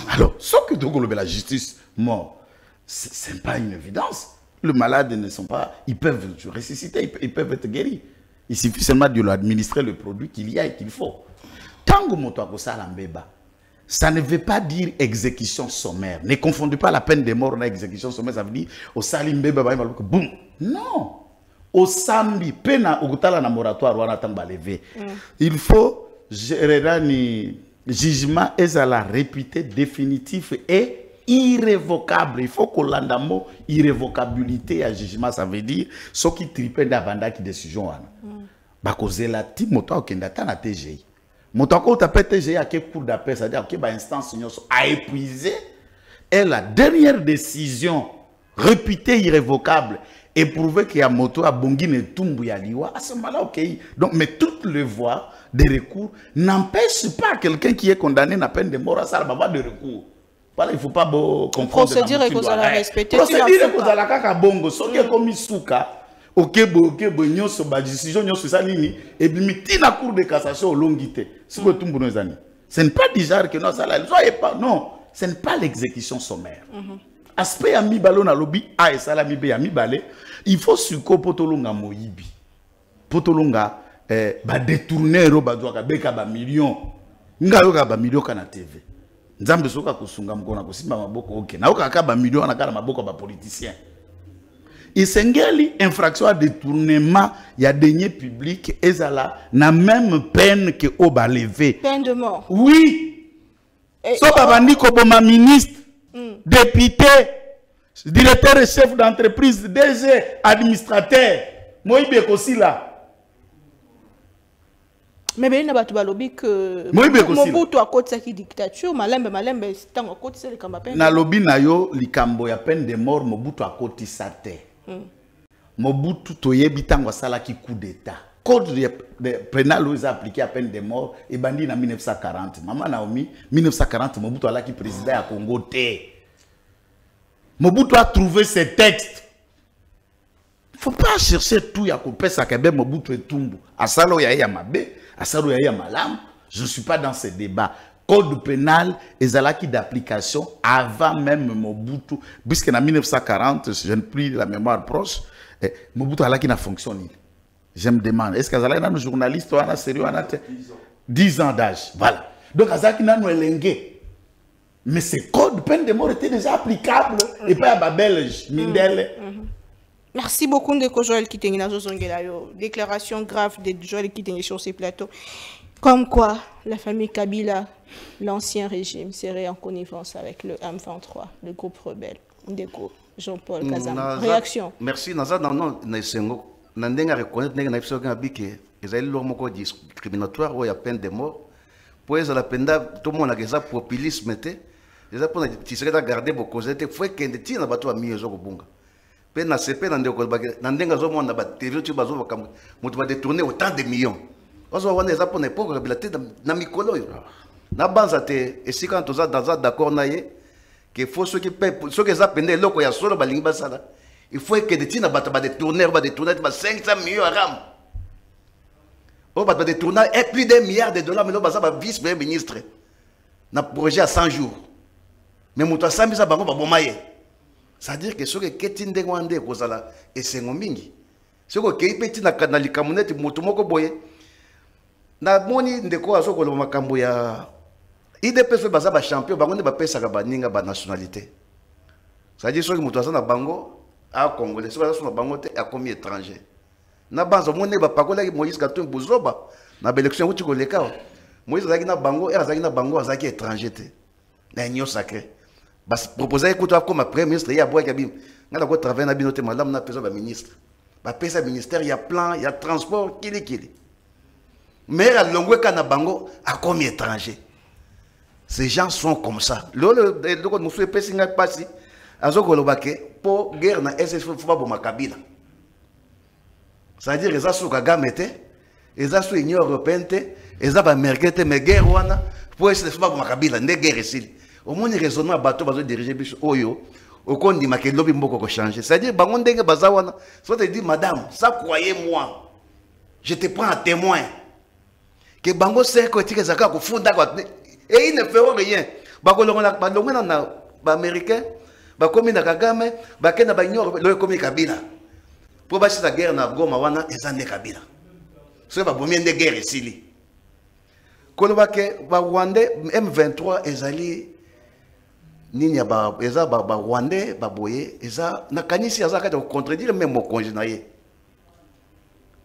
Alors, ce que tu la justice mort, ce n'est pas une évidence. Les malades ne sont pas, ils peuvent ressusciter, ils peuvent être guéris. Il suffit seulement de lui administrer le produit qu'il y a et qu'il faut. Tant que ça ne veut pas dire exécution sommaire. Ne confondez pas la peine de mort avec exécution sommaire. Ça veut dire au salim boum. Non. Au sambi, pena ogutala na moratoire wana tamba levé. Il faut gérer ni jugement est à la réputé définitif et irrévocable. Il faut qu'on l'andamo irrévocabilité à jugement. Ça veut dire ce qui tripe d'abanda qui décision wana. Bakoze la ti moto okendata na TGI. Moto ko tapé TGI à quel cours d'appel, c'est-à-dire que ba instance a épuisé et la dernière décision réputée irrévocable et prouver qu'il y a moto à Bongine Tumbu Yaliwa, à ce moment-là, ok. Donc, mais toutes les voies de recours n'empêchent pas quelqu'un qui est condamné à peine de mort à ça, de recours. Voilà, il ne faut pas comprendre. Procédure que vous allez respecter. Procédure que vous allez faire bongo. Ce qui est comme Isuka, ok, bon, ba décision, nyoso salini, et limite la cour de cassation au longité. Ce que Tumbu nous a dit. Ce n'est pas déjà que non, ça là, non, ce n'est pas l'exécution sommaire. Aspect à mi ballon à lobby a et salami be à mi balé, il faut suko potolonga moyibi. Potolonga ba détourner ro ba doaka beka ba million. Nga yoka ba million kana TV. Nzambe soka kusunga mkona kusimba maboko okay. Na yoka ba million na kala maboko ba politicien. Isengeli infraction à détournement ya deniers publics ezala na même peine que au ba levé. Peine de mort. Oui. So babandi ko boma ministre député, directeur et chef d'entreprise, DG, administrateur, Moïbe aussi là. Mais il n'y a pas de lobby que Mobutu a côté sa dictature, malembe c'est tant à côté c'est le Kambapé. Na lobby na yo likambo ya peine de mort Mobutu a côté sa terre. Mobutu toyebi tango sala ki coup d'état. Code pénal où ils ont appliqué à peine de mort et bandit en 1940. Maman Naomi, 1940, Mobutu a qui président à Congo T. Mobutu a trouvé ces textes. Il ne faut pas chercher tout ya couper ça que Mobutu et Tumbu. Asalo ya ya mabe, asalo ya ya malam. Je ne suis pas dans ce débat. Code pénal et zalaki d'application avant même Mobutu. Puisque en 1940, je ne pris la mémoire proche, Mobutu a qui n'a fonctionné. Je me demande, est-ce que Azala est un journaliste ou un sérieux 10 ans d'âge. Voilà. Donc Azaki n'a pas lengué. Mais ce code peine de mort était déjà applicable et pas à Belge, Mindel. Merci beaucoup de Joël qui tenait déclaration grave de Joël qui tenait sur ces plateaux. Comme quoi la famille Kabila, l'ancien régime, serait en connivence avec le M23, le groupe rebelle. Ndeko, Jean-Paul Kazam. Réaction. Merci. Nandeng a reconnaître que na biso ngabike ezali lo moko discriminatoire ou ya peine de mort pour ça la peine tout le monde a déjà populisme té déjà pour tu serais garder beaucoup c'était faut que ndeti na bato ami ezo kubunga pe na CP na ndeko nandenga zo mona ba TV tu bazo ba mutu ba détourner autant de millions ozo wana eza pour n'importe quoi bilaté na mikolo na banza té et si quand on a d'accord na ye que faut ceux qui paient ceux qui za pende loko ya solo balingi basala Il faut que des tina bata des tourneurs, des tourneurs, 500 millions à ram. Oh, bah des tourneurs, et plus d'un milliard de dollars, mais là, bah vice-premier ministre. Dans le projet à 100 jours. Mais mouta sambi ça bango ba bomaye. C'est-à-dire que ce que ketinde ngwande kozala et c'est ngomingi. Ce que kepeti na kanali kamuneti mutu moko boye. Na moni ndeko azoko lo makambo ya IDPS baza ba champion bango ne ba pesa ka baninga ba nationalité. C'est-à-dire ce que mutu azana bango a congolais, ce que azana bango te a commis étranger. Na banzo moni ba pakola Moïse Katumbi Buzoba na élection uti ko leka. Moïse azaki na bango, azaki na bango azaki étranger te. Na nyo sacré. Bas proposer écoute comme premier ministre il y a bois kabim ngala ko travailler na binote madame na pesa ba ministre ba pesa ministère il y a plan il y a transport kili mais à longwe kana bango a comme étranger ces gens sont comme ça le ko musu pesi nga pasi azoko lobake po guerre na SSF faut pas bo makabila ça veut dire les asu kagamete les asu union européenne les ba américain mais guerre wana pour SSF pas bo makabila ne guerre ici. Au moins, les raisonnements bateau va diriger Oyo, au compte dit que l'objet beaucoup changer. C'est-à-dire, bangon dengue bazawana, soit te dit madame, ça croyez-moi, je te prends à témoin que bango sait que tu es zaka ko funda et ils ne feront rien. Bango longa na américain, ba komi na Kagame, ba kena ba ignore le komi Kabila. Pour bâtir la guerre na Goma wana ezane Kabila. C'est ba bomien de guerre ici. Kolobake ba Rwandais M23 ezali Ninya ba eza ba Rwandais ba boye eza na kanisi azaka de contredire même mon congé na ye.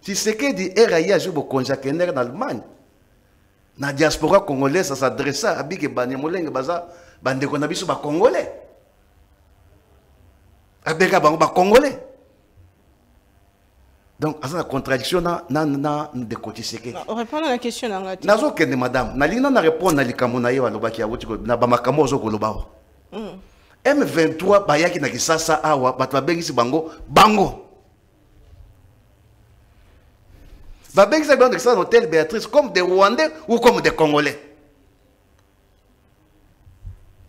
Si ce que dit RAI a joué au congé en Allemagne. Na diaspora congolaise ça s'adresse à bike banye molenge baza bande ko na biso ba congolais. Abeka ba congolais. Donc à la contradiction na de côté seke. Répondre à la question ngati. Nazo kende madame, na lina na répondre na likambo na ye wa lobaki ya wuti ko na ba makambo zo ko loba. M23 bayaki na kisasa awa bato babengisi bango babengisi bango dans l'hôtel Béatrice comme des Rwandais ou comme des Congolais.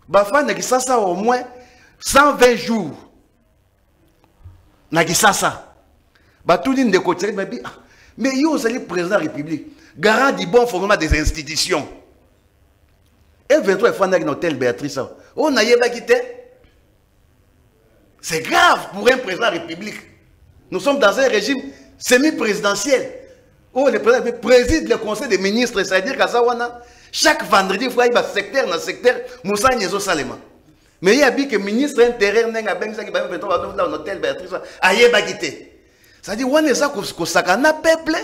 Bafan na kisasa au moins 120 jours na kisasa. Batouni de côté mais yo vous allez président de la République garant du bon fonctionnement des institutions. M23 est fan dans l'hôtel Béatrice. On a yéba quitté. C'est grave pour un président de la République. Nous sommes dans un régime semi-présidentiel. Où le président préside le conseil des ministres, c'est-à-dire qu'à Zawana, chaque vendredi, il faut aller secteur dans secteur, Moussa Nyezo Salema. Mais il y a dit que le ministre intérieur n'a pas besoin de dans l'hôtel Béatrice. A yéba quitté. C'est-à-dire qu'on est ça qu'on s'acana peuple,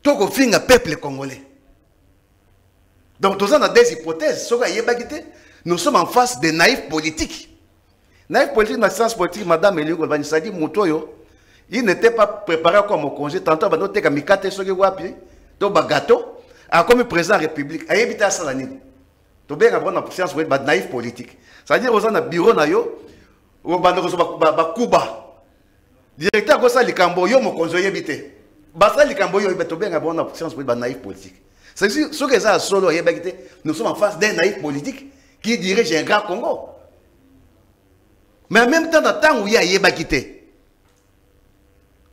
tout qu'on finit un peuple congolais. Donc, nous avons des hypothèses. Nous sommes en face des naïfs politiques. Naïfs politiques, dans le sens politique, Madame Elie Golbani, ça dit, Moutoyo, il n'était pas préparé comme au congé. Tantôt, il a dit Mikate Sogi Wapi, il a gâteau, comme président de la République. Il a évité à Salani. Tu bien avoir une science de naïf politique. C'est-à-dire, nous avons un bureau, nous avons Cuba. Directeur de la Likambo, il a un conseiller évité. Basta Likambo, il a une science de naïf politique. C'est ce que ça a solo, nous sommes en face d'un naïf politique qui dirige un grand Congo. Mais en même temps, dans le temps où il y a Yébakité,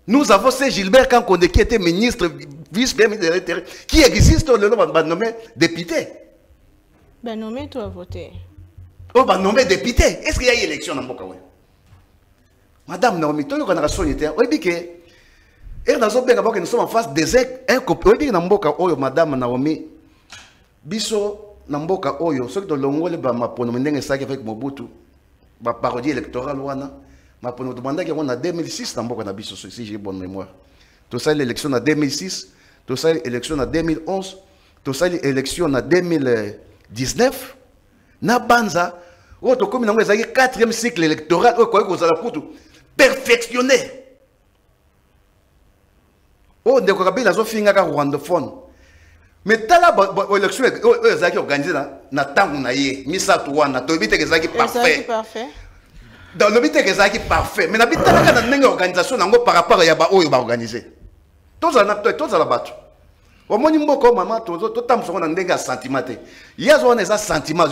nous avons C. Gilbert Kankonde qui était ministre, vice-premier de l'Intérieur, qui existe le nom de nommé député. Ben nommé, tu as voté. Oh, ben nommé député. Est-ce qu'il y a eu élection dans Mboka? Madame Naomi, tu as une sonité. Oui, bien que. Et nous sommes en face des incompris. Madame Naomi, biso Namboka Oyo, ceux qui ont l'ongole, ma ponomendeng et avec Mobutu, ma parodie électorale, ma ponomendeng qui en 2006, Namboka Nabiso, si j'ai bonne mémoire. Tout ça, l'élection en 2006, tout ça, l'élection en 2011, tout ça, l'élection en 2019. Nabanza, comme nous avons 4e cycle électoral, vous allez perfectionner. Oh, de Kabila zo finga rwandophone. Mais tala élection ezaki organisé na tangu na ye, misatu wana to bité ezaki parfait. Dans le bité ezaki parfait. Mais na bitala kana ndenge organisation nango par rapport ya ba oyo ba organiser. Tous ala batu. Omoni mboko mama to tamso na ndenge ya sentiment te. Yazo wana eza sentiment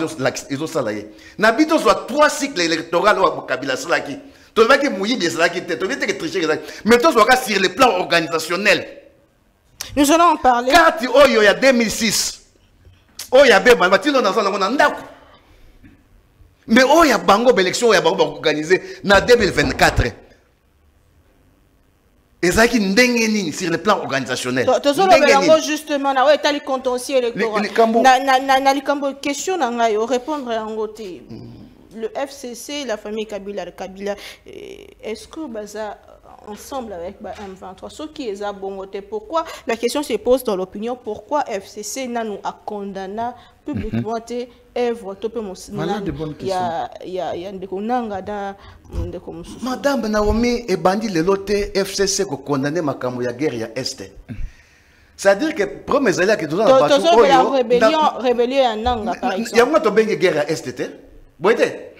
ezo sala ye. Na bito zo 3 cycles électoraux au Kabila salaki. Tu vas que mouiller des là qui était, tu vas que tricher des mais toi sur le plan organisationnel. Nous allons en parler. Quand il y a 2006, il y a des mais il y a bango élection, il y a bango organisé en 2024. Et ça qui n'est sur le plan organisationnel. Justement, na ouais, tali contentieux électoral. Na question na yo répondre à ngoté. Le FCC, la famille Kabila, est-ce que baza ensemble avec M23 ce qui est à bon côté, pourquoi la question se pose dans l'opinion, pourquoi FCC n'a nous a condamné publiquement œuvre topé mon il y a des konanga da de comme Madame Naomi et bandi le loté FCC ko condamné makambo ya guerre ya est. C'est-à-dire que premier allié que doza battu la rébellion ya nanga par exemple. Ya moi to bengue guerre ya est té. Boité.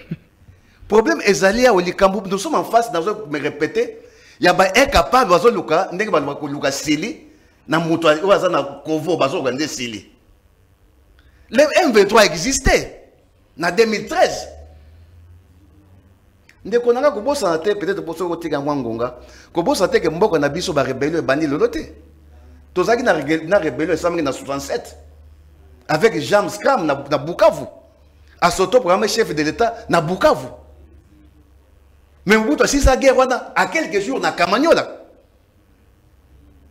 Problème est allié au likambo, nous sommes en face dans me répéter. Il y a un capable bazo luka ndenge ba luka sili na muto waza na kovo bazo organiser sili. Le M23 existait en 2013. Ndeko nanga ko bosa te peut-être boso ko tika ngonga ko bosa te ke mboko na biso ba rébellion bandi loloté. Tozaki na rébellion samedi na 67 avec James Kram na Bukavu. A soto programme chef de l'État na Bukavu. Mais vous si ça guerre à quelques jours na Kamanyola.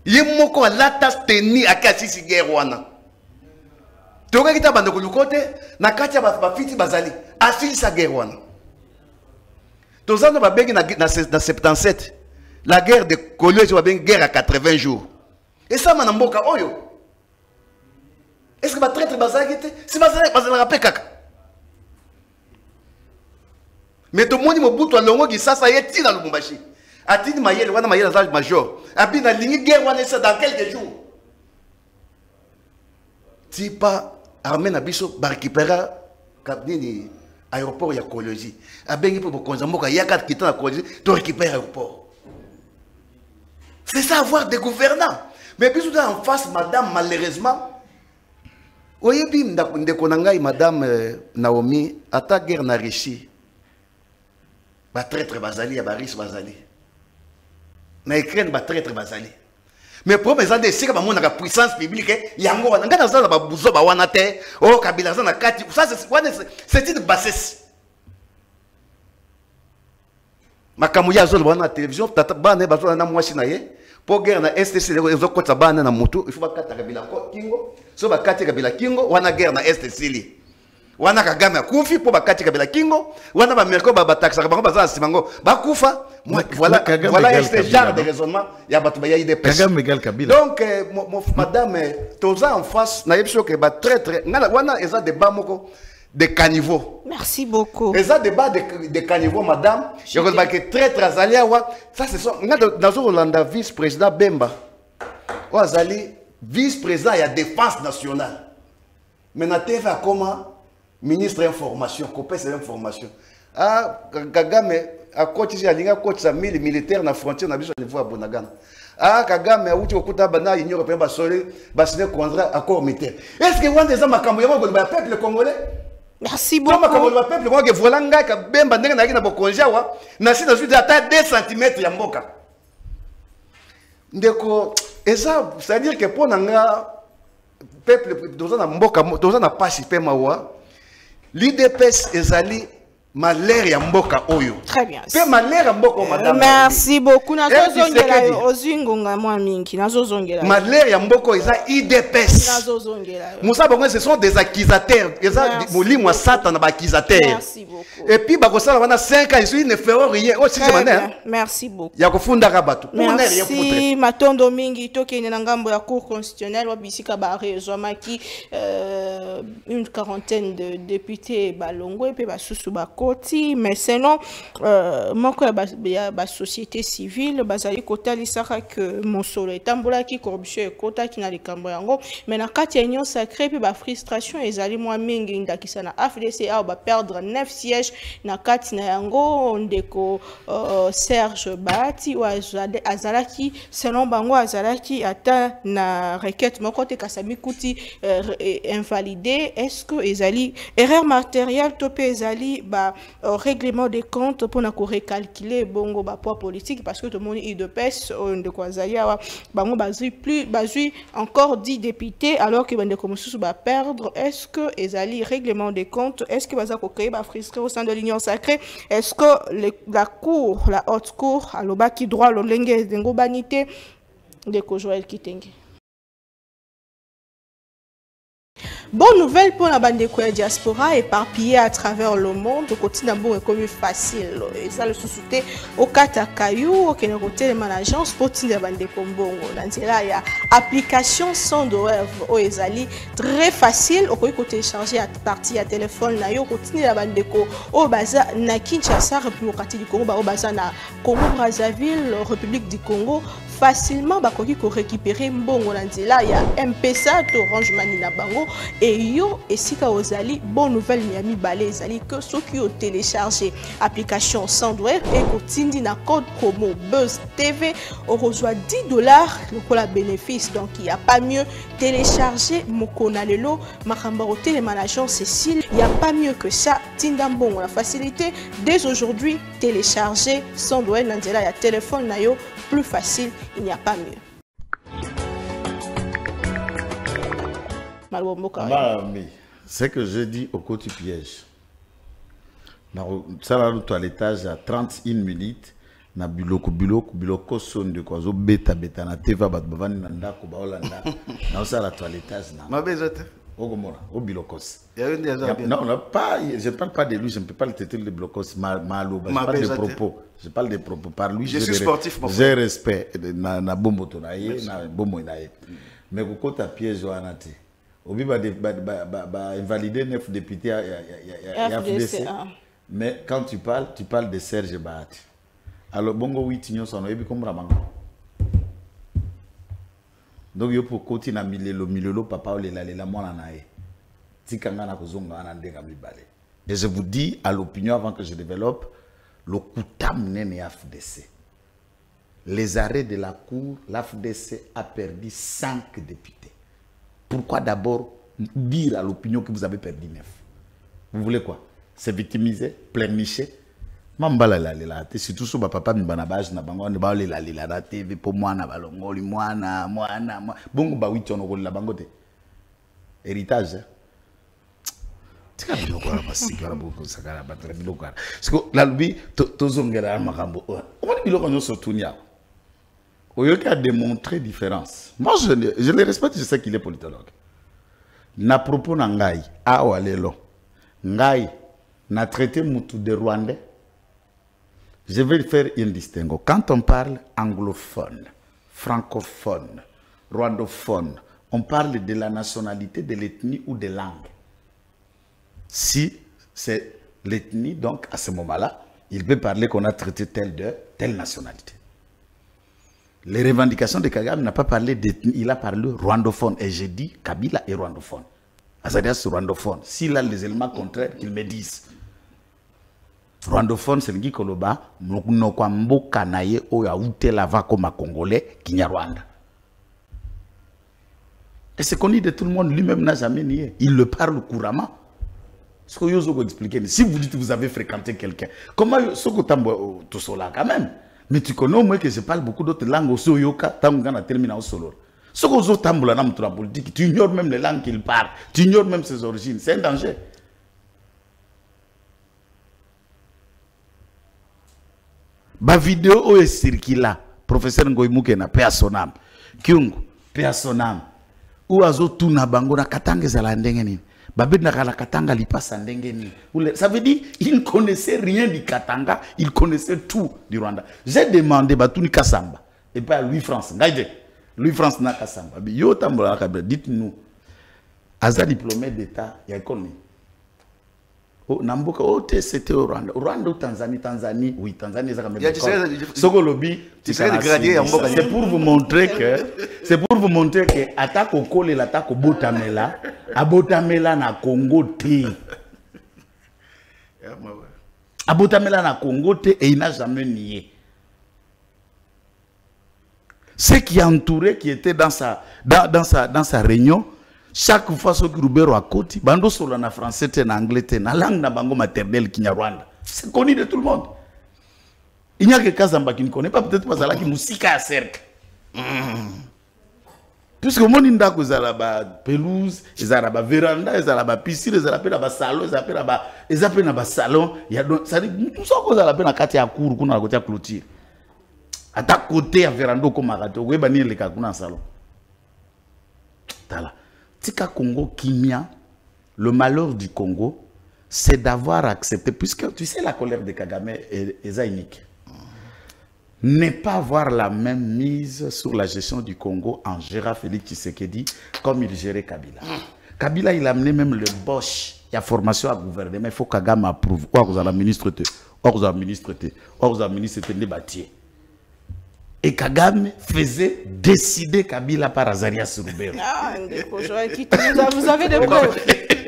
Yemoko la tas teni à kasi guerre wana. Toka kita bando ko lukote na katia ba fiti bazali. Asili sa guerre wana. Tozano ba bengi na 77. La guerre de Kolwezi ba bengi guerre à 80 jours. Et ça manamboka oyo. Est-ce que ba traître bazali te? Si bazali rapé kaka. Mais tout le monde mobutu alongo qui ça y est tina Lubumbashi. Atini mayele wana mayele za major. Abina lingi guerre wana ça dans quelques jours. Si pas armée na biso ba récupérer kabini aéroport ya Kolwezi. Abengi pour konzamboka yaka kita na Kolwezi to récupérer aéroport. C'est ça avoir des gouvernants. Mais biso en face madame malheureusement oyebi ndeko na ngai madame Naomi ata guerre na Russie. Ba traître bazali ya baris bazali na Ukraine ba traître bazali mais pour mes ande sika ba mona ka puissance publique yango wana ngana za ba buzo ba wana te o kabila za na kati ça c'est une bassesse makamuya zo wana télévision tata bana ba zo na mwasi na ye pour guerre na STC zo kota bana na mutu il faut ba kata kabila kingo so ba kata kabila kingo wana guerre na STC li wana Kagame akufi po bakati kabila kingo wana ba merko ba taxa bango baza simango bakufa voilà ce genre de raisonnement ya batu ba yaide pes Kagame égal Kabila donc madame toza en face na yebso ke ba traître ngala wana eza débat moko de caniveau. Merci beaucoup. Eza débat de caniveau madame je crois que traître azalia wa ça c'est ça dans Rolanda vice-président Bemba o azali vice-président ya défense nationale mais na TV comment ministre information, copesse l'information. Ah, Kagame a cotisé à l'inga coach 1000 militaires na frontière na biso niveau à Bonagana. Ah, Kagame a outi okuta bana Union européenne ba solé ba signer contrat accord militaire. Est-ce que vous des makambo ya ko ba peuple congolais? Merci beaucoup. Makambo ba peuple moi que voilà nga ka bemba ndenge na bo konja wa na si na suite ata 2 cm ya mboka. Ndeko eza c'est-à-dire que pour nga peuple doza na mboka doza na participer mawa l'IDPS ezali malheur ya mboka oyo. Très bien. Pe malheur ya mboka madame. Merci beaucoup. Nazozongela ozingonga mwa mingi. Nazozongela. Malheur ya mboka eza IDPS. Nazozongela. Musa bango ce sont des accusateurs. Eza molimo Satan na ba accusateurs. Merci beaucoup. Et puis bakosala wana 5 ans ils ne feront rien. Oh, merci beaucoup. Ya kofunda rabatu. Merci matondo mingi tokene na ngambo ya cour constitutionnelle wa bisika ba rezomaki une quarantaine de députés balongo et puis basusu bakoti mais sinon moko ya ba société civile bazali kotali saka que mosolo etambola ki corruption ekota ki na likambo yango mais na kati ya union sacrée puis ba frustration ezali mwa mingi ndakisa na AFDC a ba perdre 9 sièges na kati na yango ndeko Serge Bahati wa azalaki selon bango azalaki ata na requête moko te kasami kuti invalidé. Est-ce que ezali erreur matérielle topé ezali ba règlement des comptes pour recalculer bongo ba poids politique parce que tout le monde est de pèse de quoi zalia bango bazui encore 10 députés alors que bande comme sous va perdre. Est-ce que ezali règlement des comptes, est-ce que baza ko créer ba frustrer au sein de l'union sacrée? Est-ce que la cour, la haute cour aloba qui droit le lenge dengo banité de ko Joël Kitenge? Bonne nouvelle pour la bande de diaspora éparpillée à travers le monde. Au quotidien, bon, est comme facile. Et ça, le sous-souté au Katakayou, au Kénéroté, les managers, pour la bande de Kombongo. Dans là, il y a application sans douleur au Ezali. Très facile. Au côté télécharger à partir à téléphone, na yo, continuer la bande de Ko. Au Baza, na Kinshasa, République du Congo, au Baza, na Congo-Brazzaville, République du Congo. Facilement bakoki ko récupérer mbongo na nzela ya M-Pesa to Orange Money na bango et yo esika ozali bonne nouvelle miami balé ezali que ceux qui ont téléchargé application Sandware et kotindi na code promo Buzz TV on reçoit $10 le la bénéfice. Donc il y a pas mieux télécharger mokona lelo makamba au télémanager Cécile, il y a pas mieux que ça. Tinda mbongo la facilité dès aujourd'hui télécharger Sandware na nzela ya téléphone na yo plus facile. Il n'y a pas mieux. C'est que je dis au côté piège. Ça, là, toilettage à 31 minutes. Na biloko son de quoi zo beta na teva bat bavani na ndako ba Holanda. Na ça la toilettage na. Ma bezote. Ogomora, au bilokos. Non, je ne parle pas de lui, je ne peux pas le traiter de bilokos. Je parle de propos. Je parle des propos. Par lui, je suis sportif, mon frère. J'ai respect. Na bombo tonaye, na bombo inaye. Mais quand tu as piège à Anate, Obi va invalider 9 députés à FDC. Mais quand tu parles de Serge Bahati. Alors, bongo 8 ignos on a eu comme Ramango. Donc, il faut continuer à milelo, papa, la moi, et je vous dis à l'opinion avant que je développe, le Koutam n'est FDC. Les arrêts de la cour, l'AFDC a perdu 5 députés. Pourquoi d'abord dire à l'opinion que vous avez perdu 9? Vous voulez quoi? Se victimiser, pleurnicher? Mambala la surtout sur papa banabage na bango ne ba la TV pour moi na balongoli mwana bongo ba 8 ono la bango te héritage tika biloko la masika la boko sakala batela biloko parce que la lubi tozongera makambo on biloko no sotunia oyoki a démontrer différence. Moi je le respecte, je sais qu'il est politologue. Na propos na ngai a walelo ngai na traité mutu de Rwandais. Je vais faire un distinguo. Quand on parle anglophone, francophone, rwandophone, on parle de la nationalité, de l'ethnie ou de langue. Si c'est l'ethnie, donc à ce moment-là, il peut parler qu'on a traité telle nationalité. Les revendications de Kagame n'a pas parlé d'ethnie, il a parlé rwandophone. Et j'ai dit Kabila est rwandophone. C'est-à-dire c'est rwandophone. S'il a les éléments contraires, qu'il me dise. Rwandophone, c'est le Koloba, no kwa mboka na ye oya utela va comme congolais Kinyarwanda. Et c'est connu de tout le monde, lui-même n'a jamais nié. Il le parle couramment. Ce que je vais expliquer, si vous dites que vous avez fréquenté quelqu'un, comment ce que tu tout cela quand même? Mais tu connais au moins que je parle beaucoup d'autres langues au Soyoka, Tangana termina au solo. Ce que vous tamboula dans la politique, tu ignores même les langues qu'il parle, tu ignores même ses origines, c'est un danger. Ba vidéo o circula professeur Ngoyimuke na paix à son âme Kyungu paix à son âme ou azo tuna bango na katanga zala ndenge nini babe na kala katanga lipasa ndenge nini. Ça veut dire il ne connaissait rien du Katanga, il connaissait tout du Rwanda. J'ai demandé batuni Kasamba et pas Louis France ngaide Louis France na Kasamba yo tambola ka dites-nous aza diplômé d'état ya école. Oh, Namboka, oh, c'était au Rwanda. Au Rwanda ou Tanzanie, oui, Tanzanie, c'est pour vous montrer que, attaque au col et l'attaque au Botamela, à Botamela na Congo T. À Botamela na Congo T, et il n'a jamais nié. Ce qui a entouré, qui était dans sa réunion, chaque fois que Rubero a côté, bando solo na français, en anglais, en langue na bango maternelle Kinyarwanda. C'est connu de tout le monde. Il n'y a que Kazamba qui ne connaît pas, peut-être pas ça qui musique à cercle. Puisque le monde a une pelouse, ils ont une véranda, ils ont une piscine, ils ont un salon, ils ont un salon. Ça dit tout ça qu'on a la peine à quatre à cour, qu'on a côté à clôture. À ta côté à véranda comme à rato, oui banir les cas qu'on a un salon. Tala. Tika Congo Kimia, le malheur du Congo, c'est d'avoir accepté, puisque tu sais la colère de Kagame est unique. Ne pas avoir la même mise sur la gestion du Congo en gérant Félix Tshisekedi comme il gérait Kabila. Kabila, il a amené même le Bosch. Il y a formation à gouvernement. Il faut que Kagame approuve. Ou vous avez ministre, ou vous avez ministre, ou vous avez ministre débattier. Et Kagame faisait décider Kabila par Azarias Rubero. Vous avez des preuves.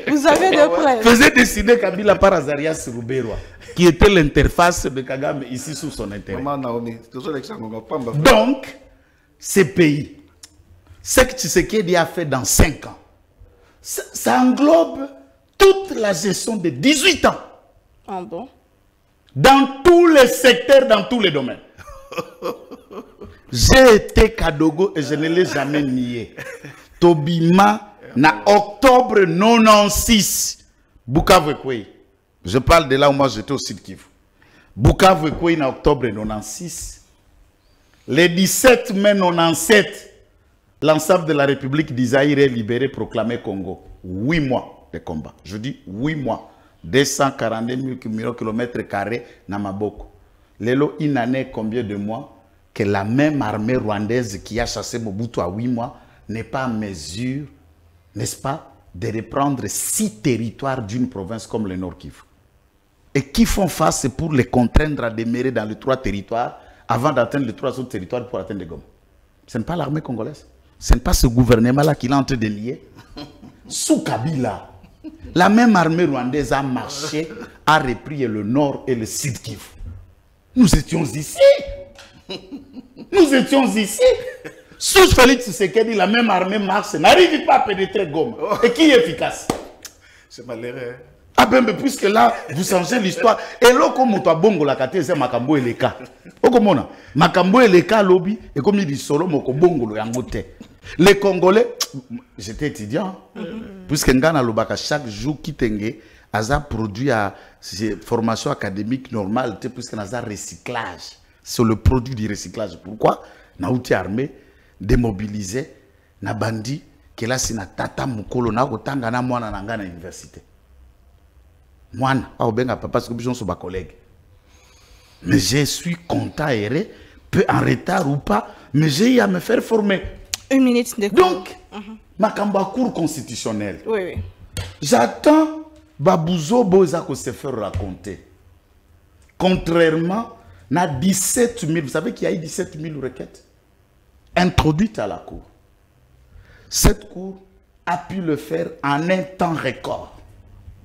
Vous avez des preuves. Faisait décider Kabila par Azarias Rubero, qui était l'interface de Kagame ici sous son intérêt. Donc, ces pays, ce que Tshisekedi a fait dans 5 ans, ça englobe toute la gestion de 18 ans. Ah bon? Dans tous les secteurs, dans tous les domaines. J'ai été Kadogo et je ne l'ai jamais nié. Tobima, na octobre 96, Bukavu Ekwe. Je parle de là où moi j'étais au Sud Kivu. Bukavu Ekwe, na octobre 96. Le 17 mai 97, l'ensemble de la République d'Isaïr est libéré, proclamé Congo. 8 mois de combat. Je dis 8 mois. 242 000 km² na Maboko. Lelo, une année, combien de mois que la même armée rwandaise qui a chassé Mobutu à 8 mois n'est pas en mesure, n'est-ce pas, de reprendre 6 territoires d'une province comme le Nord Kivu. Et qui font face pour les contraindre à demeurer dans les 3 territoires avant d'atteindre les 3 autres territoires pour atteindre les Goma. Ce n'est pas l'armée congolaise. Ce n'est pas ce gouvernement-là qui l'a en train de nier. Sous Kabila, la même armée rwandaise a marché, a repris le Nord et le Sud Kivu. Nous étions ici. Nous étions ici. Sous Félix Tshisekedi, la même armée marche, n'arrive pas à pénétrer Goma. Et qui est efficace? C'est malheureux. Ah ben, mais puisque là, vous changez l'histoire. Et là, comme on bongo la kate, c'est Makambo et les cas. Okomona, Makambo et les cas lobby, et comme il dit solo, moko bongo le yangote. Les Congolais, j'étais étudiant, puisque Ngana Lobaka, chaque jour qui tengue, Aza produit à formation académique normale, puisque Aza recyclage. C'est le produit du recyclage. Pourquoi? Na outil armé, démobilisé, na bandi, que là c'est na tata mukolo, na otanga na mwana na ngana université. Mwana, ah obenga papa, parce que nous sommes collègues. Mais je suis content, peu en retard ou pas, mais j'ai eu à me faire former. 1 minute de donc, ma kamba cour constitutionnelle. Oui, oui. J'attends Babouzo Bozako se faire raconter. Contrairement à 17 000, vous savez qu'il y a eu 17 000 requêtes introduites à la cour. Cette cour a pu le faire en un temps record.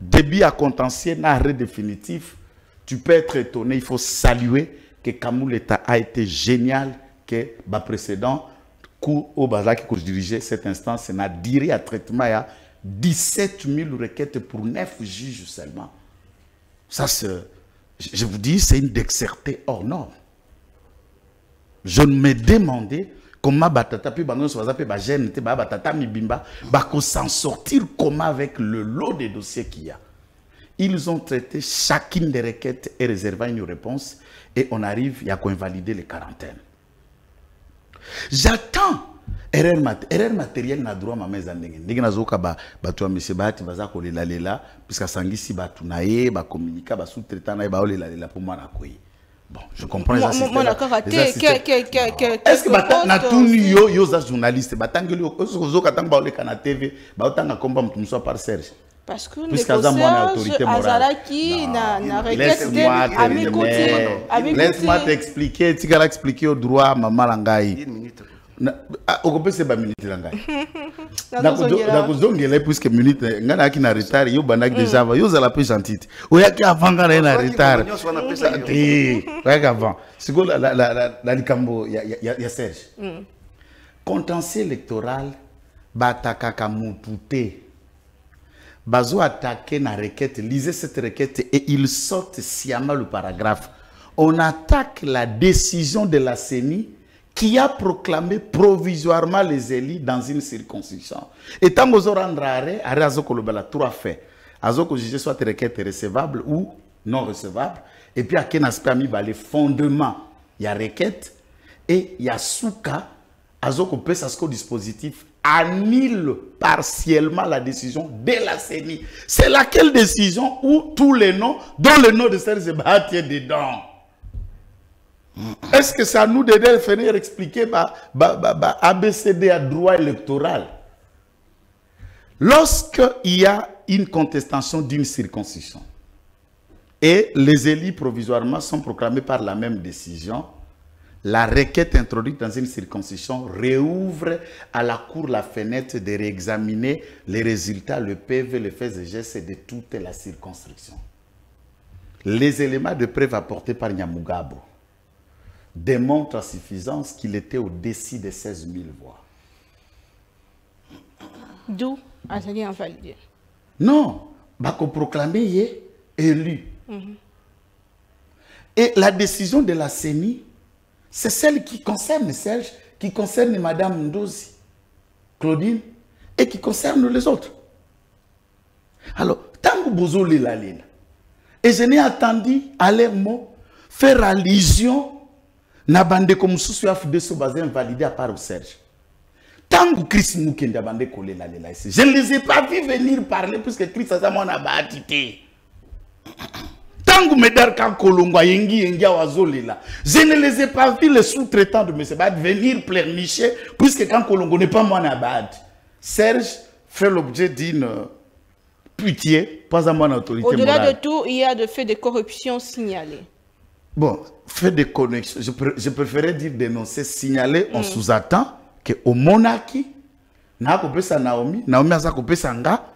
Débit à contentieux, arrêt définitif. Tu peux être étonné, il faut saluer que Kamuleta a été génial, que le précédent cour au Bazar qui dirigeait cette instance n'a duré à traitement à 17 000 requêtes pour 9 juges seulement. Ça, je vous dis, c'est une dexterité hors norme. Je me demandais comment Batata puis Bangon Soazape Bagène était Batata Mibimba s'en sortir comment avec le lot de dossiers qu'il y a. Ils ont traité chacune des requêtes et réservé une réponse et on arrive, il y a qu'à invalider les quarantaines. J'attends erreur matérielle na droit ma maison ndenge ndenge nazoka batu monsieur Bahati baza ko lela puisque sangisi batu nae ba communiquer ba sous-traitant nae ba lela pour moi na koyi. Bon, je comprends les assistants. Est-ce que na tuni yo za journaliste batangeli ozoka tanga ba ole kana TV ba otanga komba mtu mso par Serge. Parce que autorité morale. Laisse-moi t'expliquer, tu vas expliquer au droit maman langai. On peut se minute langai. D'accord, puisque minute ngana ki na retard yo banaki déjà yo za la plus gentille. Oyaki avant ngana na retard. Oyaki avant. C'est quoi la likambo ya Serge. Contentieux électoral Batakaka mutute. Bazo attaqué na requête, lisez cette requête et il saute sciemment le paragraphe. On attaque la décision de la CENI qui a proclamé provisoirement les élus dans une circonscription. Et tant que vous rendre arrêt azoko lobela trois faits. Azoko juger soit requête recevable ou non recevable. Et puis à quel aspect mis les fondements, il y a requête et il y a souka. Azoko peut s'asco dispositif annule partiellement la décision de la CENI. C'est laquelle décision où tous les noms, dont le nom de Serge Bahati est dedans. Est-ce que c'est à nous de venir expliquer ABCD à droit électoral? Lorsqu'il y a une contestation d'une circonscription et les élus provisoirement sont proclamés par la même décision, la requête introduite dans une circonscription réouvre à la Cour la fenêtre de réexaminer les résultats, le PV, les faits et gestes de toute la circonscription. Les éléments de preuve apportés par Nyamugabo démontrent à suffisance qu'il était au-dessus de 16 000 voix. D'où Azali invalidé? Non, Bako proclamé élu. Et la décision de la CENI, c'est celle qui concerne Serge, qui concerne Madame Ndozi, Claudine, et qui concerne les autres. Alors, tant que vous avez la ligne, et je n'ai attendu à leur mot faire allusion na bande comme sous-suaf de ce bazin validé à part au Serge. Tant que Chris Moukende a bandé collé la ligne ici, je ne les ai pas vus venir parler puisque Chris a zamon a batité. Tangu Medar Kankolongwa Yengi Wazolela. Je ne les ai pas vus les sous-traitants de M. Bad venir pleurnicher puisque Kankolongo n'est pas moi Nabad. Serge fait l'objet d'une pitié, pas à mon autorité morale. Au-delà de tout, il y a des faits de corruption signalés. Bon, fait de connexion, je préférais dire dénoncer, signaler, on sous-attend qu'au monarchie, Naomi Azakopesanga,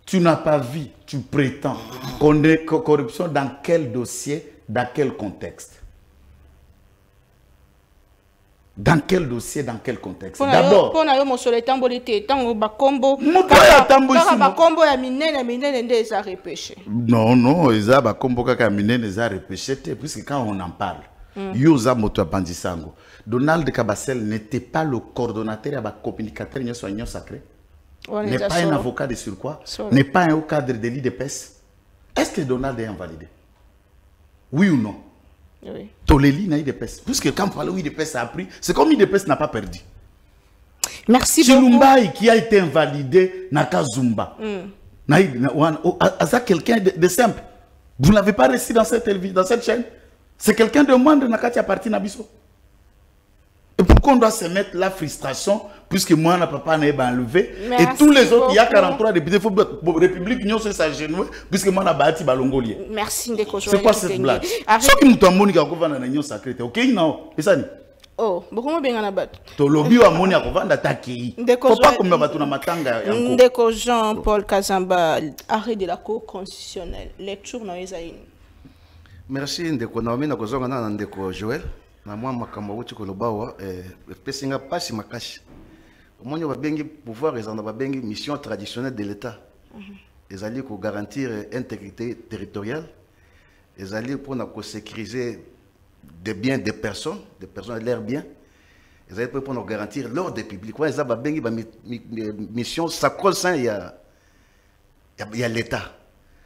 tu n'as pas vu, tu prétends qu'on ait corruption dans quel dossier, dans quel contexte? Dans quel dossier, dans quel contexte? D'abord, non, non, Eza Bakombo Kaka Minene Eza repêché, puisque quand on en parle, Yosa Moto Bandisango, Donald Kabasel n'était pas le coordonnateur et le communicateur de soignant sacré. N'est pas un avocat de surcroît, n'est pas un haut cadre de l'IDPS. Est-ce que Donald est invalidé? Oui ou non? Oui. Toleli n'a IDPS. Puisque quand on parle d'IDPS a appris, c'est comme IDPS n'a pas perdu. Merci beaucoup. Chilumbaï qui a été invalidé n'a qu'à Zumba. C'est quelqu'un de simple. Vous n'avez pas réussi dans cette chaîne. C'est quelqu'un de moindre n'a qu'à partir Nabiso. Et pourquoi on doit se mettre la frustration puisque moi, n'a pas enlevé et tous les autres, il y a 43 députés, il faut que la République n'y ait pas genoux puisque moi, n'a pas balongolier. Merci de c'est quoi cette blague? Ce qui nous a montré qu'on va dans l'union sacrée, ok, non? Et ça, oh, beaucoup bien en abat. To lobby wa moni akovanda taki. Faut pas comme batuna matanga yango. Ndeko Jean-Paul Kazamba, arrêt de la Cour constitutionnelle. Lecture na Ezaïne. Merci ndeko Naomi na kozonga na ndeko Joël. Na moi makambo uti ko lobawa pesinga pasi makashi. Omonyo ba bengi pouvoir ezanda ba bengi mission traditionnelle de l'État. Ezali ko garantir intégrité territoriale. Ezali pour na ko sécuriser des biens des personnes leurs biens. Ezali pour na garantir l'ordre public. Wa ezaba bengi ba mission sacro-saint il y a l'État.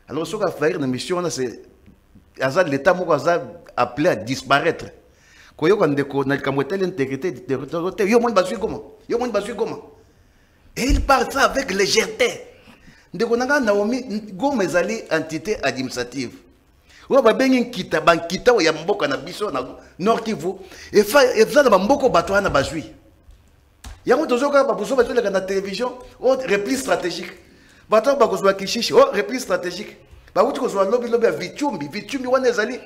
Alors ce qu'a faire une mission là c'est l'État moko appelé à disparaître. Quand on a l'intégrité territoriale, et il parle ça avec légèreté. Naomi Goma ezali entité administrative. On va bien kita bankita ya mboka na biso na Nord Kivu et ça na mboko bato na bazui. Yango tozoka ba bozo bato na télévision, oh repli stratégique. Bato ba kozwa kishishi, oh repli stratégique. Ba wuti kozwa lobby ya Vichumbi wana ezali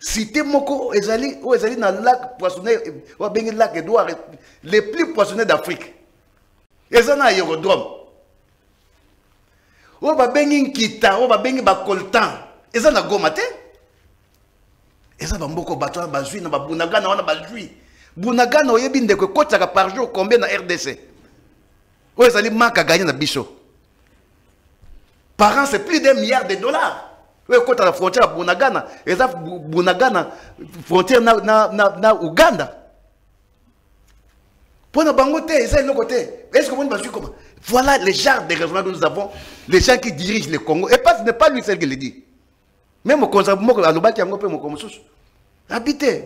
cité moko ezali ou ezali na lac poissonnier ou bengi lac Edouard les plus poissonnés d'Afrique. Ezana aérodrome. Ou ba bengi kita, ou ba bengi ba coltan. Ezana Goma te. Ezana mboko bato na bazui na ba Bunagana wana bazui. Bunagana oyebi ndeko kotaka par jour combien na RDC? oyo ezali manque à gagner na biso. Par an, c'est plus d'1 milliard de dollars. Oui, quand la frontière à Bunagana, et ça, Bunagana, frontière na Ouganda. Pour nous bangoter, c'est le côté. Est-ce que vous ne comment? Voilà les genres de raisonnements que nous avons, les gens qui dirigent le Congo. Et ce n'est pas lui seul qui le dit. Même au Congo, à l'Oba qui a un peu mon comoussous. Habitez,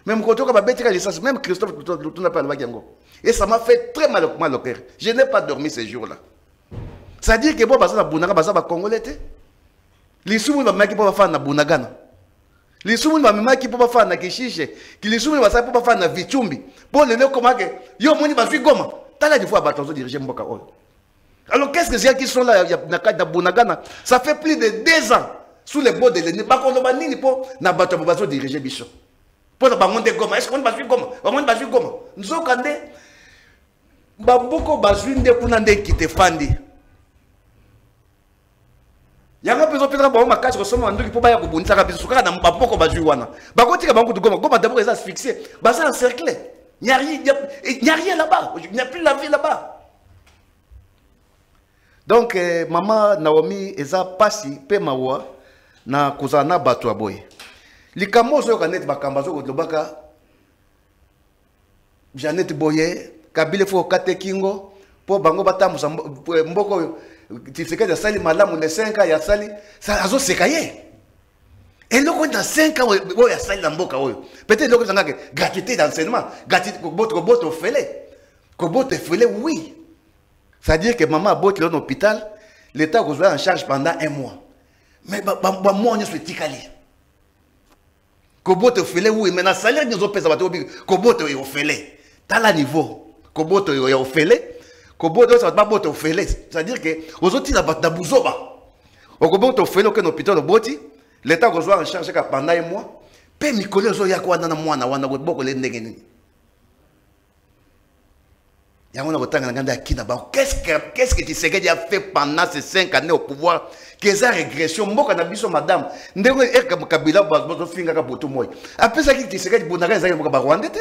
même quand on a bêté la licence, même Christophe, tout n'a pas le Bagango. Et ça m'a fait très mal au cœur. Je n'ai pas dormi ces jours-là. C'est-à-dire que bon, bah ça, Bunaga, bah ça, bah Congolais, les sous va mettre qui peut faire na Bunagana. Les sous va mettre qui peut faire na Kishiche. Qui les sous va ça peut faire na Vichumbi. Pour le dire comment que yo moni va suivre Goma. T'as là des fois bâton diriger Mboka. Alors qu'est-ce que c'est qui sont là na Bunagana? Ça fait plus de 2 ans sous les bords de l'ennemi. Pas qu'on va ni pour na bâton pour diriger Bichon. Pour la banque de Goma. Est-ce qu'on va suivre Goma? On va suivre Goma. Nous sommes quand même Baboko Bazwinde pour n'ander qui te fandi. Il y a un peu de temps pour ma cache ressemble à un truc pour pas y avoir ça rapide. Soukara n'a pas beaucoup de juana. Bakotika banque de gomme. Gomme d'abord ils asphyxiés. Basa encerclé. Il n'y a rien là-bas. Il n'y a plus la vie là-bas. Donc maman Naomi eza pasi pe mawa na kuzana batu aboy. Likamozo kanet bakambazo ko lobaka. Janet Boye kabile fo kate kingo po bango batamu mboko. Tu sais que ça sali malamu les 5 ans ya sali ça azo sekaye et le compte dans 5 ans o ya sali mboka oyo peut-être le compte gratuité d'enseignement gratuité ko boto fele oui ça veut dire que maman a boté dans l'hôpital l'état vous en charge pendant 1 mois mais ba moi on se tikali ko boto fele oui mais na salaire nous on pesa bato ko boto yo fele dans la niveau ko boto yo fele. C'est-à-dire que aux autres la bata bouzoba. Au Koboto fait que l'hôpital boti, l'État reçoit en charge pendant 1 mois. Pe Mikole zo ya kwa na mwana wana boko le ndengeni. Ya mwana botanga nganda kina ba. Qu'est-ce que Tshisekedi a fait pendant ces 5 années au pouvoir? Que ça régression mboka na biso madame. Ndeko eka Kabila bazo finga ka boto moy. Après ça qui Tshisekedi bonaka za mboka ba Rwanda te.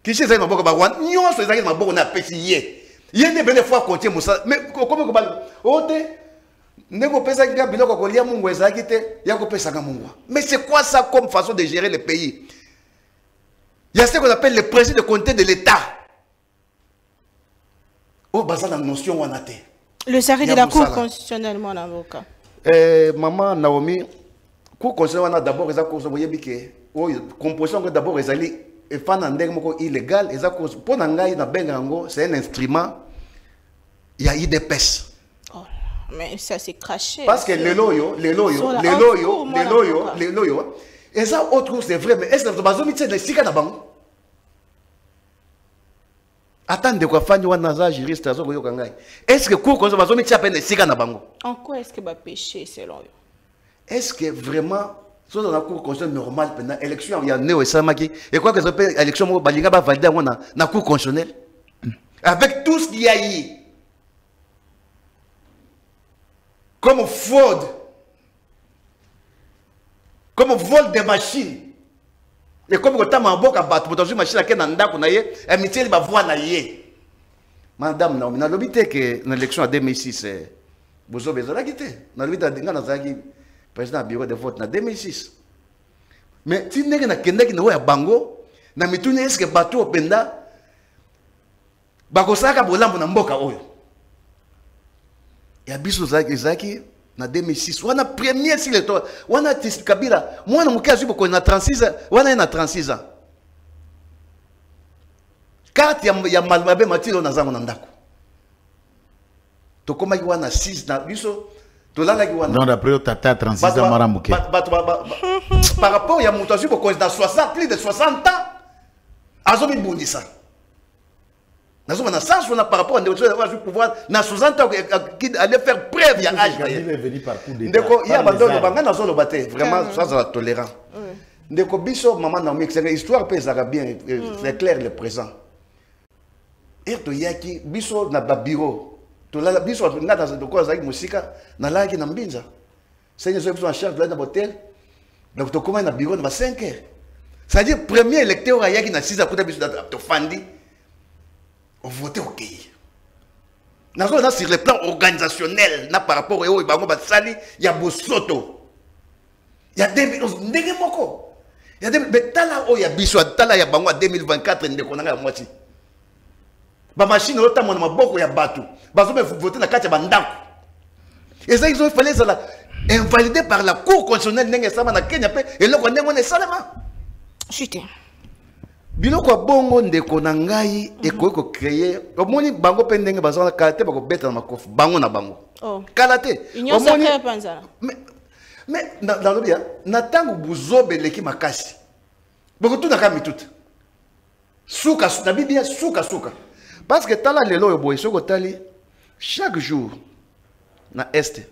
Qui chez eux maboko ba Rwanda nyonso ezaki maboko na pesi ye ne bele fois compter musa mais comment ko ba ote ndeko pesa ki biloko ko lia mungu ezaki te ya ko pesa nga mungu mais c'est quoi ça comme façon de gérer le pays? Il y a ce qu'on appelle le président de comté de l'État. Oh basa na notion wana te le arrêt de la cour constitutionnelle mon avocat maman Naomi cour constitutionnelle d'abord eza ko so boyebi ke oh composition d'abord ezali et fan illégal et ça pour nangai na bengango c'est un instrument il y a IDPS. Oh, mais ça c'est craché parce que les loyo et ça autre c'est vrai mais est-ce que bazomi tse sika na bango attendez quoi fani wana za juriste azo koyoka ngai est-ce que cour comme bazomi tse peine sika na bango en quoi est-ce que ba péché selon eux? Est-ce que vraiment so dans la cour constitutionnelle normale pendant élection il y a néo samaki et quoi que ça peut élection mo balinga ba valider na cour constitutionnelle avec tout ce qu'il y a eu comme fraude comme vol de machines et comme quand ma boka battu pour machine à kena ndako na ye amitié ba voix na ye madame Naomi na lobité que dans l'élection en 2006 bozo bezala kité na lobité dinga na zaki président bureau de vote en 2006. Mais si vous avez un bango, na mituni est-ce que bateau au penda, bakosaka bolambo na mboka oyo. Ya biso zaki na 2006. Wana premier si le to, wana Kabila, mwana mukazi boko na 36 ans, wana na 36 ans. Carte ya malmabe matilo na zango na ndako. To koma ki wana 6 na biso. Non, d'après Tata 36 ans, Maramouké. Par rapport à mon toit, dans 60, plus de 60 ans, Azomi Bundissa. Par rapport à notre pouvoir, dans 60 ans, qui allait faire preuve, il y a âge. Il y a vraiment, ça, c'est tolérant. Ndeko biso, maman, l'histoire peut être bien, c'est clair le présent. Et tu y a qui, biso, na babiro. La biso na dans de quoi ça musika na la ki na mbinza c'est une en charge de l'hôtel donc to comment na bureau na 5 heures c'est à dire premier électeur a yaki na 6 à côté biso to fandi voté OK. Nous sur le plan organisationnel, par rapport à eux, il y a Bosoto. Il y a 2011, il y a mais tala o ya biso tala ya bango 2024 ndeko nanga moitié. Ba machine ota mon maboko ya batu. Bazo me voter na kati ya bandako. Et ça ils ont fallu ça invalidé par la cour constitutionnelle ndenge sama na Kenya pe eloko ndenge on esalama. Chute. Biloko bongo ndeko na ngai eko créer omoni bango pe ndenge bazana kalaté bako beta na makofi bango na bango. Oh. Kalaté. Omoni panza. Mais dans le bien, natango buzobe leki makasi. Beaucoup tout nakami tout. Souka na bibia souka. Parce que tala lelo yo boy soko tali chaque jour na est.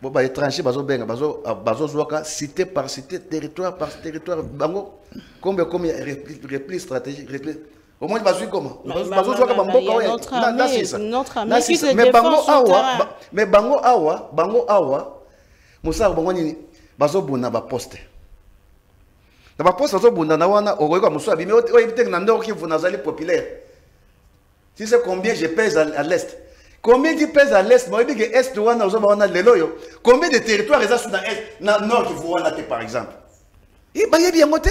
Bo ba étranger bazo benga bazo zoka cité par cité, territoire par territoire bango combien repli stratégique repli. Au moins bazo comment? Bazo zoka bamboka na c'est ça. Mais bango awa Moussa Bongoni, Bazo Buna ba poste. Na ba poste Bazo Buna na wana okoyeba Moussa bi mais o éviter na ndoko ki vous nazali populaire. Tu sais combien je pèse à l'est? Combien tu pèses à l'est? Moi, je dis que est wana ozo wana leloyo. Combien de territoires eza sur na est na nord qui vous wana par exemple? Et ba yebi yangote?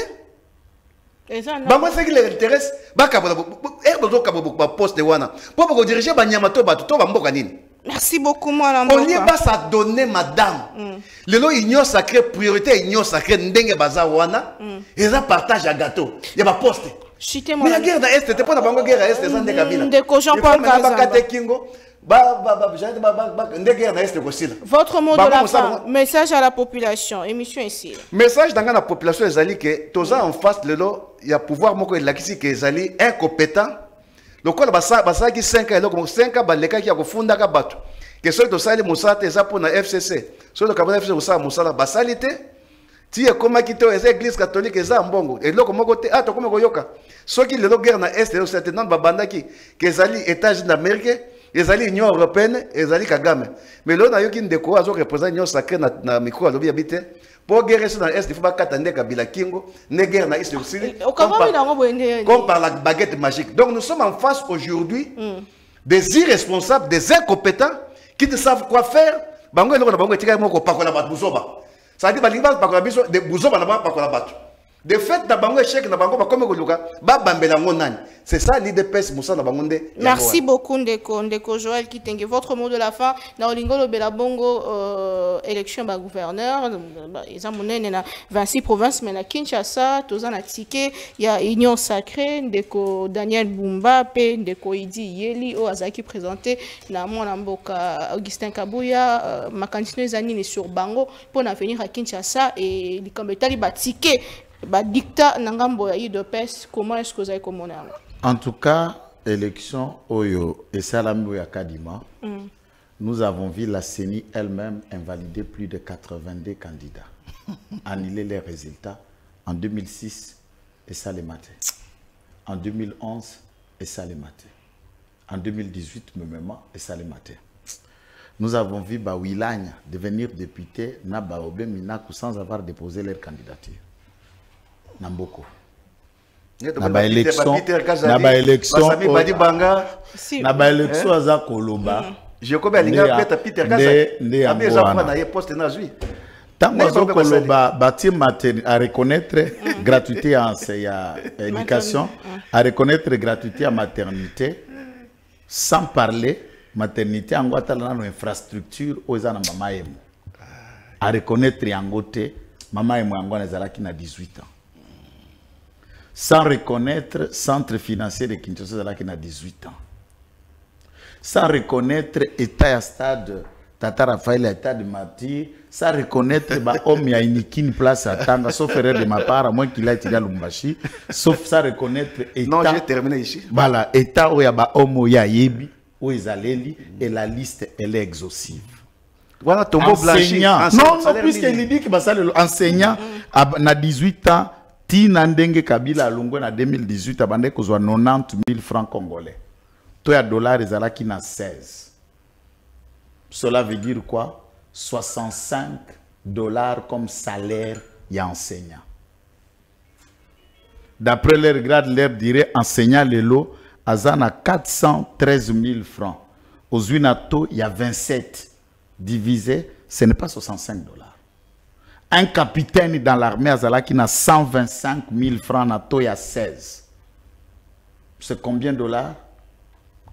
Ba moi c'est qui les intéresse ba kabona bozo kabona ba poste wana. Pour ko diriger ba nyamato ba to ba mboka nini? Merci beaucoup, moi. On n'y va pas donner, madame. Le lot union sacrée, priorité union sacrée, ndenge bazawana, et ça partage à gâteau. Il y a pas poste. Mais la guerre d'Est, c'était pas la guerre d'Est, c'est ça, des Kabila. Votre mot de la fin, message à la population, émission ici. Message dans la population, c'est que tous en face, il y a pouvoir, moi, il y a qui incompétent. Le quoi basa qui 5 ans 5 ans baleka qui a funda ka batu que ceux de sali musate za pour na FCC ceux de kabana FCC musala musala basalite ti e koma kito les églises catholiques za mbongo et loko moko te ato comme koyoka ceux qui le guerre na est et c'est dans babanda qui que zali États-Unis d'Amérique les alliés Union européenne et zali Kagame mais là na yoki ndeko azo représenter Union sacrée na micro lobi habité pour guerre sur l'Est, il faut pas qu'attendre Kabila Kingo, ne guerre na Est aussi. Comme par la baguette magique. Donc nous sommes en face aujourd'hui des irresponsables, des incompétents qui ne savent quoi faire. Bango eloko na bango etika moko pakola bat buzoba. Ça dit balinga pakola biso de buzoba na ba pakola bat. De fait na bango échec na bango ba comme koluka ba bambela ngonani. C'est ça l'IDPS Moussa na bango nde. Merci beaucoup Ndeko Joël Kitenge. Votre mot de la fin na Olingolo Belabongo élection ba gouverneur eza monene na 26 provinces mais na Kinshasa toza na ticket ya Union Sacrée Ndeko Daniel Bumba pe Ndeko Idi Yeli o azaki présenté na mwana mboka Augustin Kabuya makanisi ezani ni sur bango pour na venir à Kinshasa et likambo etali ba ticket ba dictat nangambo ya IDPS. Comment est-ce que vous avez commencé? En tout cas, élection Oyo et Salambo ya Kadima, nous avons vu la CENI elle-même invalider plus de 82 candidats, annuler les résultats en 2006 et ça les matait, en 2011 et ça les matait, en 2018 même et ça les matait. Nous avons vu Bawilanya devenir député Nabaobe Minaku sans avoir déposé leur candidature. Namboko. Naba élection aza koloba Jacob alinga peta Peter Kaza abeza na ye poste na zui tango azo koloba bâtir à reconnaître gratuité en éducation, à reconnaître gratuité à maternité, sans parler maternité en Guatemala nos infrastructures aux ana mama emo à reconnaître yangote mama emo ngwana zalaki na 18 ans. Sans reconnaître centre financier de Kinshasa qui a 18 ans. Sans reconnaître état à stade Tata Raphaël état de martyr. Sans reconnaître homme y a une place à Tanga, sauf erreur de ma part, à moins qu'il a été à Lumbashi. Sauf sans reconnaître état. Non, j'ai terminé ici. Voilà, état où il y a homme y a yebi, où ils allaient et la liste elle est exhaustive. Voilà, tombeau blanchi. Non, puisqu'il dit que l'enseignant a 18 ans. Tina ndenge Kabila alongwe na 2018 abande kozwa 90 000 francs congolais. To ya dollars ezalaki na 16. Cela veut dire quoi? 65 $ comme salaire ya enseignant. D'après leur grade, leur dirait enseignant lelo Azana 413 000 francs. Aux Unato, il y a 27. Divisé, ce n'est pas 65 $. Un capitaine dans l'armée Azala qui a 125 000 francs, Nato, il y a 16. C'est combien de dollars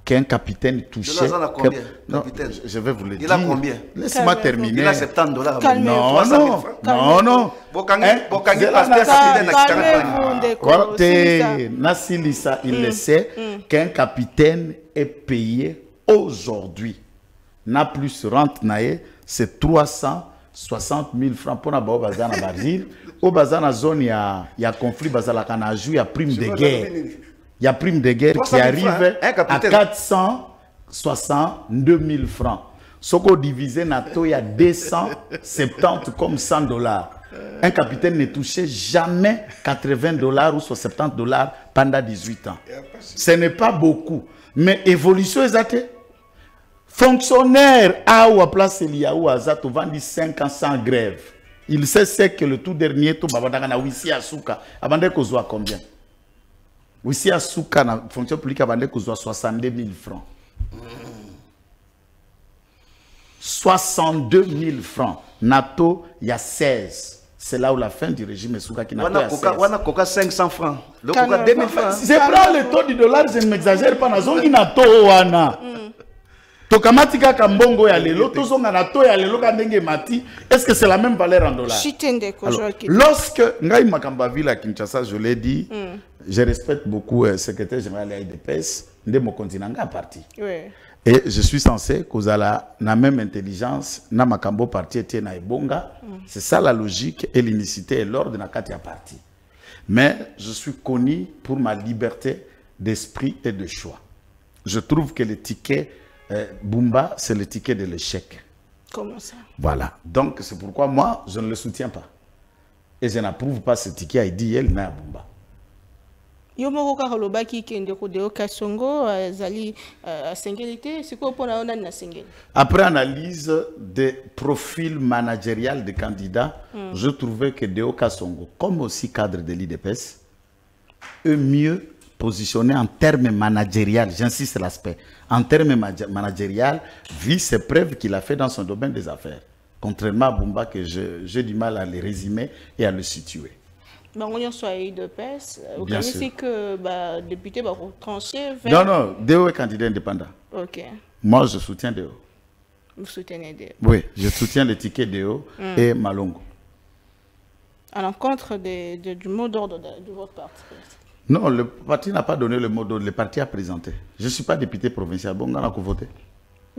qu'un capitaine touchait? Combien? Non, je vais vous le dire. Il a combien? Laisse-moi terminer. Il a 70 $. Non, non, non, non. Nassilissa, il le sait qu'un capitaine est payé aujourd'hui. N'a plus rente naé, c'est 360 000 francs pour avoir bazar na Brazil. Au bazar na zone, il y a conflit, bazar la canajou, il y a prime de guerre. Il y a prime de guerre qui arrive à 462 000 francs. Ce qu'on divise NATO, il y a 270 comme 100 $. Un capitaine ne touchait jamais 80 $ ou 70 $ pendant 18 ans. Ce n'est pas beaucoup. Mais évolution exacte. Fonctionnaire à ou à place Eliaou Azato vendit 5 ans sans grève. Il sait que le tout dernier, tout babadana Wissi Asuka, abandé qu'on soit combien? Wissi Asuka, na fonction publique, abandé qu'on soit 62 000 francs. 62 000 francs. NATO, il y a 16. C'est là où la fin du régime est Souka qui n'a pas 16. On a coca 500 francs. Le coca 2000 francs. Je prends le taux du dollar, je ne m'exagère pas. Nazo qui n'a to wana. Tokamatika kambongo ya lelo, tozonga na to ya lelo kandenge mati. Est-ce que c'est la même valeur en dollars? Alors, lorsque Ngai Makamba Villa Kinshasa, je l'ai dit, je respecte beaucoup le secrétaire général de l'IDPS, de mon continent parti. Oui. Et je suis censé que vous avez la même intelligence, na makambo parti était na ebonga. C'est ça la logique et l'unicité et l'ordre na katia parti. Mais je suis connu pour ma liberté d'esprit et de choix. Je trouve que le ticket Bumba, c'est le ticket de l'échec. Comment ça? Voilà. Donc c'est pourquoi moi, je ne le soutiens pas. Et je n'approuve pas ce ticket à Idiel na Bumba. Après analyse des profils managériels des candidats, je trouvais que Deo Kasongo, comme aussi cadre de l'IDPS, est mieux positionné en termes managériels, j'insiste sur l'aspect, en termes managériels, vu ses preuves qu'il a fait dans son domaine des affaires. Contrairement à Bumba, que j'ai du mal à le résumer et à le situer. On soit de PES, vous connaissez que le député va trancher vers... Non, non, Deo est candidat indépendant. Ok. Moi, je soutiens Deo. Vous soutenez Deo? Oui, je soutiens les tickets Deo et Malongo. À l'encontre du mot d'ordre de votre parti? Non, le parti n'a pas donné le mot d'ordre, le parti a présenté. Je ne suis pas député provincial, bon, on a voté.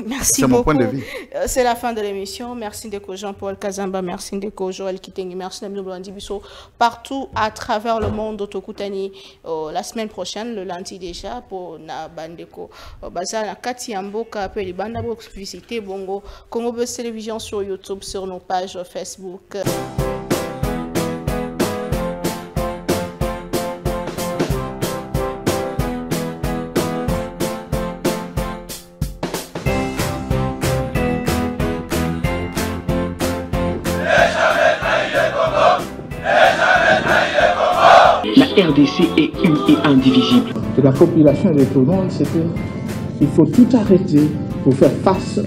Merci beaucoup. C'est mon point de vue. C'est la fin de l'émission. Merci Ndeko Jean-Paul Kazamba, merci Ndeko Joël Kitengi, merci Namino Blandibiso. Partout à travers le monde, Otokutani, la semaine prochaine, le lundi déjà, pour Nabandeko Bazar, na Kati Amboka, appelé les Bandabo, visiter Bongo, Congo Buzz Télévision sur YouTube, sur nos pages Facebook. La RDC est une et indivisible. Et la population de Tonon, c'est qu'il faut tout arrêter pour faire face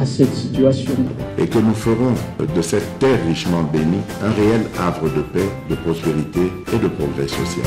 à cette situation. Et que nous ferons de cette terre richement bénie un réel havre de paix, de prospérité et de progrès social.